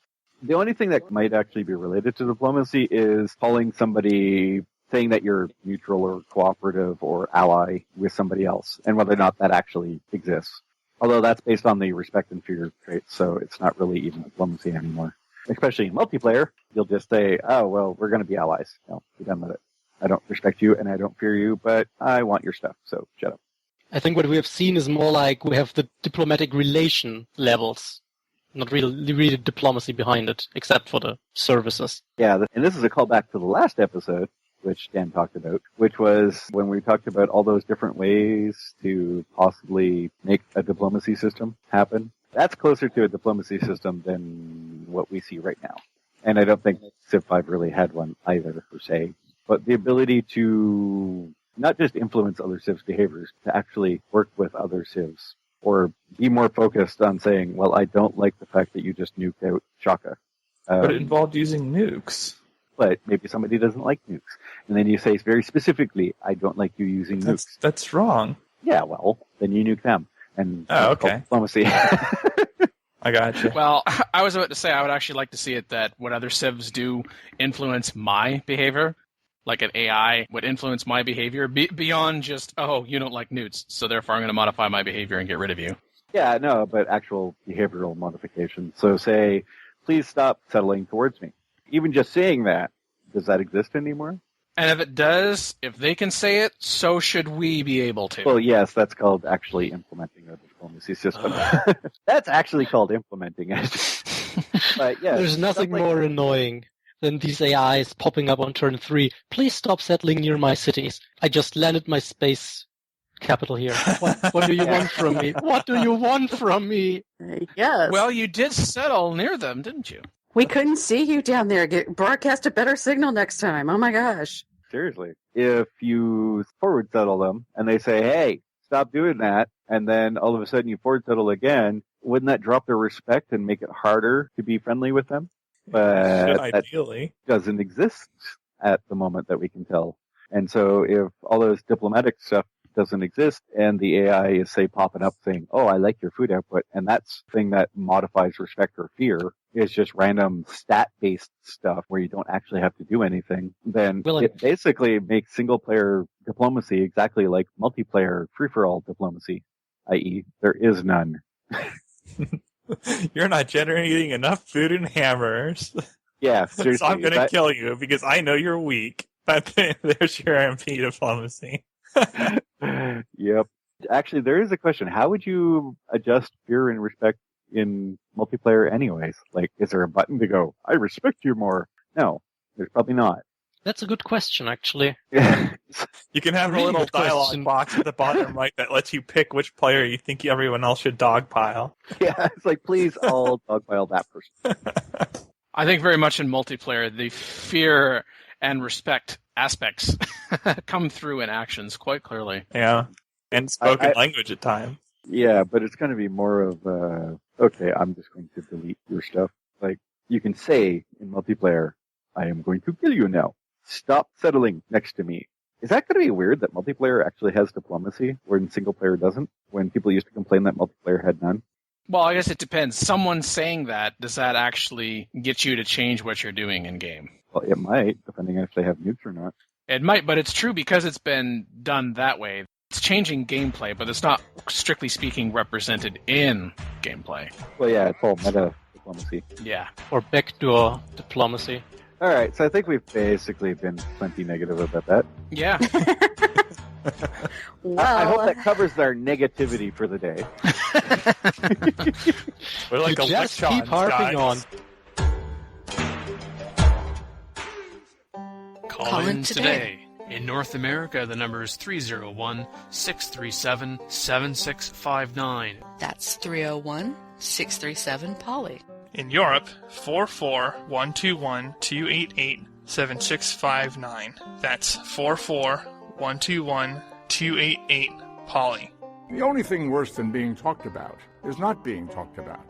The only thing that might actually be related to diplomacy is calling somebody, saying that you're neutral or cooperative or ally with somebody else, and whether or not that actually exists. Although that's based on the respect and fear trait, so it's not really even diplomacy anymore. Especially in multiplayer, you'll just say, oh, well, we're going to be allies. No, be done with it. I don't respect you and I don't fear you, but I want your stuff, so shut up. I think what we have seen is more like we have the diplomatic relation levels. Not really diplomacy behind it, except for the services. Yeah, and this is a callback to the last episode, which Dan talked about, which was when we talked about all those different ways to possibly make a diplomacy system happen. That's closer to a diplomacy system than what we see right now. And I don't think Civ 5 really had one either, per se. But the ability to not just influence other Civs' behaviors, to actually work with other Civs. Or be more focused on saying, well, I don't like the fact that you just nuked out Shaka. But it involved using nukes. But maybe somebody doesn't like nukes. And then you say very specifically, I don't like you using nukes. That's wrong. Yeah, well, then you nuke them. And okay. Diplomacy. I got you. Well, I was about to say I would actually like to see it that when other civs do influence my behavior, like an AI would influence my behavior beyond just, oh, you don't like newts, so therefore I'm going to modify my behavior and get rid of you. Yeah, no, but actual behavioral modification. So say, please stop settling towards me. Even just saying that, does that exist anymore? And if it does, if they can say it, so should we be able to. Well, yes, that's called actually implementing a diplomacy system. That's actually called implementing it. But yeah, there's nothing more annoying than these AIs popping up on turn 3. Please stop settling near my cities. I just landed my space capital here. What do you want from me? What do you want from me? Yes. Well, you did settle near them, didn't you? We couldn't see you down there. Broadcast a better signal next time. Oh my gosh. Seriously. If you forward settle them and they say, hey, stop doing that, and then all of a sudden you forward settle again, wouldn't that drop their respect and make it harder to be friendly with them? But ideally, that doesn't exist at the moment that we can tell. And so if all those diplomatic stuff doesn't exist and the AI is, say, popping up saying, oh, I like your food output, and that's the thing that modifies respect or fear is just random stat-based stuff where you don't actually have to do anything, then it basically makes single-player diplomacy exactly like multiplayer free-for-all diplomacy, i.e. there is none. You're not generating enough food and hammers. Yeah, seriously. So I'm going to kill you because I know you're weak. But there's your MP diplomacy. Yep. Actually, there is a question. How would you adjust fear and respect in multiplayer anyways? Like, is there a button to go, I respect you more? No, there's probably not. That's a good question, actually. You can have a little dialogue box at the bottom right that lets you pick which player you think everyone else should dogpile. Yeah, it's like, please all dogpile that person. I think very much in multiplayer, the fear and respect aspects come through in actions quite clearly. Yeah, and spoken language at times. Yeah, but it's going to be more of, okay, I'm just going to delete your stuff. Like, you can say in multiplayer, I am going to kill you now. Stop settling next to me. Is that going to be weird that multiplayer actually has diplomacy, when single player doesn't? When people used to complain that multiplayer had none? Well, I guess it depends. Someone saying that, does that actually get you to change what you're doing in game? Well, it might, depending on if they have nukes or not. It might, but it's true because it's been done that way. It's changing gameplay, but it's not, strictly speaking, represented in gameplay. Well, yeah, it's all meta diplomacy. Yeah. Or backdoor diplomacy. All right, so I think we've basically been plenty negative about that. Yeah. Well, I hope that covers our negativity for the day. We're like you just keep harping on. Call in today. In North America, the number is 301-637-7659. That's 301-637-POLY. In Europe, 44121-288-7659. That's 44121-288-POLY. The only thing worse than being talked about is not being talked about.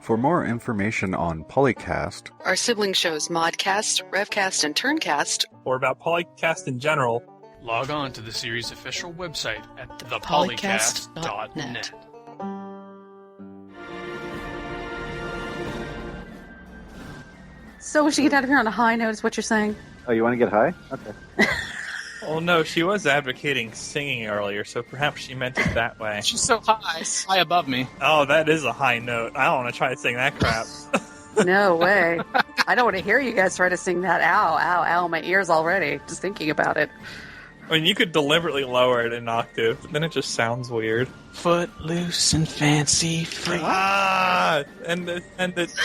For more information on PolyCast, Our sibling shows Modcast, Revcast, and Turncast, or about PolyCast in general, log on to the series' official website at thepolycast.net. So we should get out of here on a high note is what you're saying? Oh, you want to get high? Okay. Oh no, she was advocating singing earlier, so perhaps she meant it that way. She's so high above me. Oh, that is a high note. I don't want to try to sing that crap. No way. I don't want to hear you guys try to sing that. Ow, ow, ow, my ears already, just thinking about it. I mean, you could deliberately lower it an octave, but then it just sounds weird. Footloose and fancy free. And it,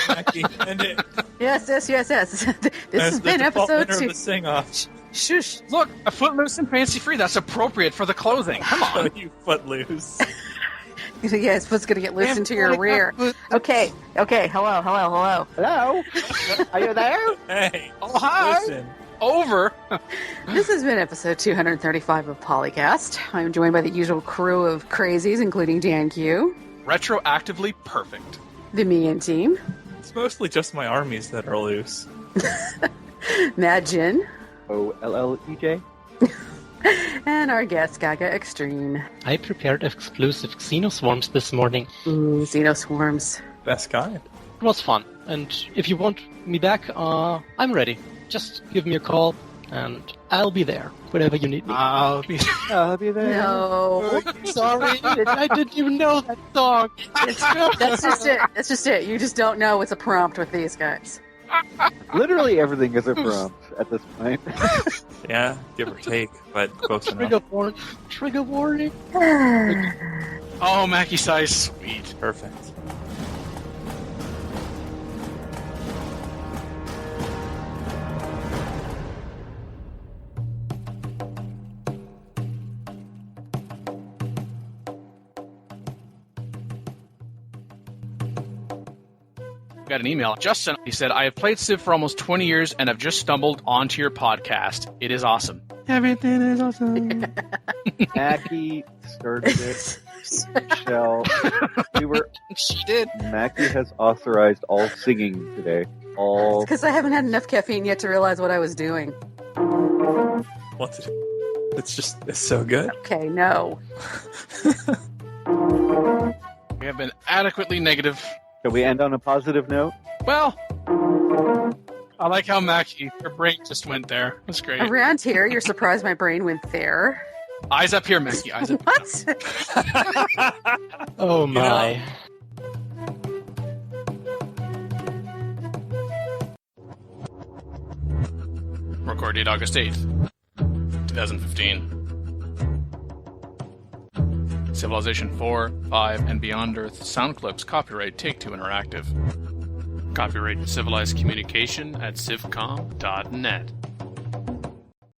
Mackie, and it. Yes. This has been episode 2. The sing-off. Shush! Look, a footloose and fancy free. That's appropriate for the clothing. Come on. Oh, you footloose. Yes, what's going to get loose into your rear? Okay. Hello. Hello? Are you there? Hey. Oh, hi. Listen. Over. This has been episode 235 of PolyCast. I'm joined by the usual crew of crazies, including Dan Q. Retroactively perfect. The Mian team. It's mostly just my armies that are loose. Mad Jin. OLLEJ. And our guest, Gaga Extreme. I prepared exclusive Xenoswarms this morning. Ooh, Xenoswarms. Best kind. It was fun. And if you want me back, I'm ready. Just give me a call, and I'll be there whenever you need me. I'll be there. No. Sorry, I didn't even know that song. That's just it. That's just it. You just don't know it's a prompt with these guys. Literally everything is a prompt at this point. Yeah, give or take, but close enough. Trigger warning. Oh, Mackie size, sweet. Perfect. Got an email. Justin, he said, I have played Civ for almost 20 years and have just stumbled onto your podcast. It is awesome. Everything is awesome. Mackie started it. Michelle. She did. Mackie has authorized all singing today. Because I haven't had enough caffeine yet to realize what I was doing. What's it? It's so good. Okay, no. We have been adequately negative. Can we end on a positive note? Well, I like how Mackie, her brain just went there. That's great. Around here, you're surprised my brain went there. Eyes up here, Mackie. Eyes up. What? Oh my. Record date August 8th, 2015. Civilization 4, 5, and Beyond Earth sound clips copyright Take-Two Interactive. Copyright Civilized Communication at civcom.net.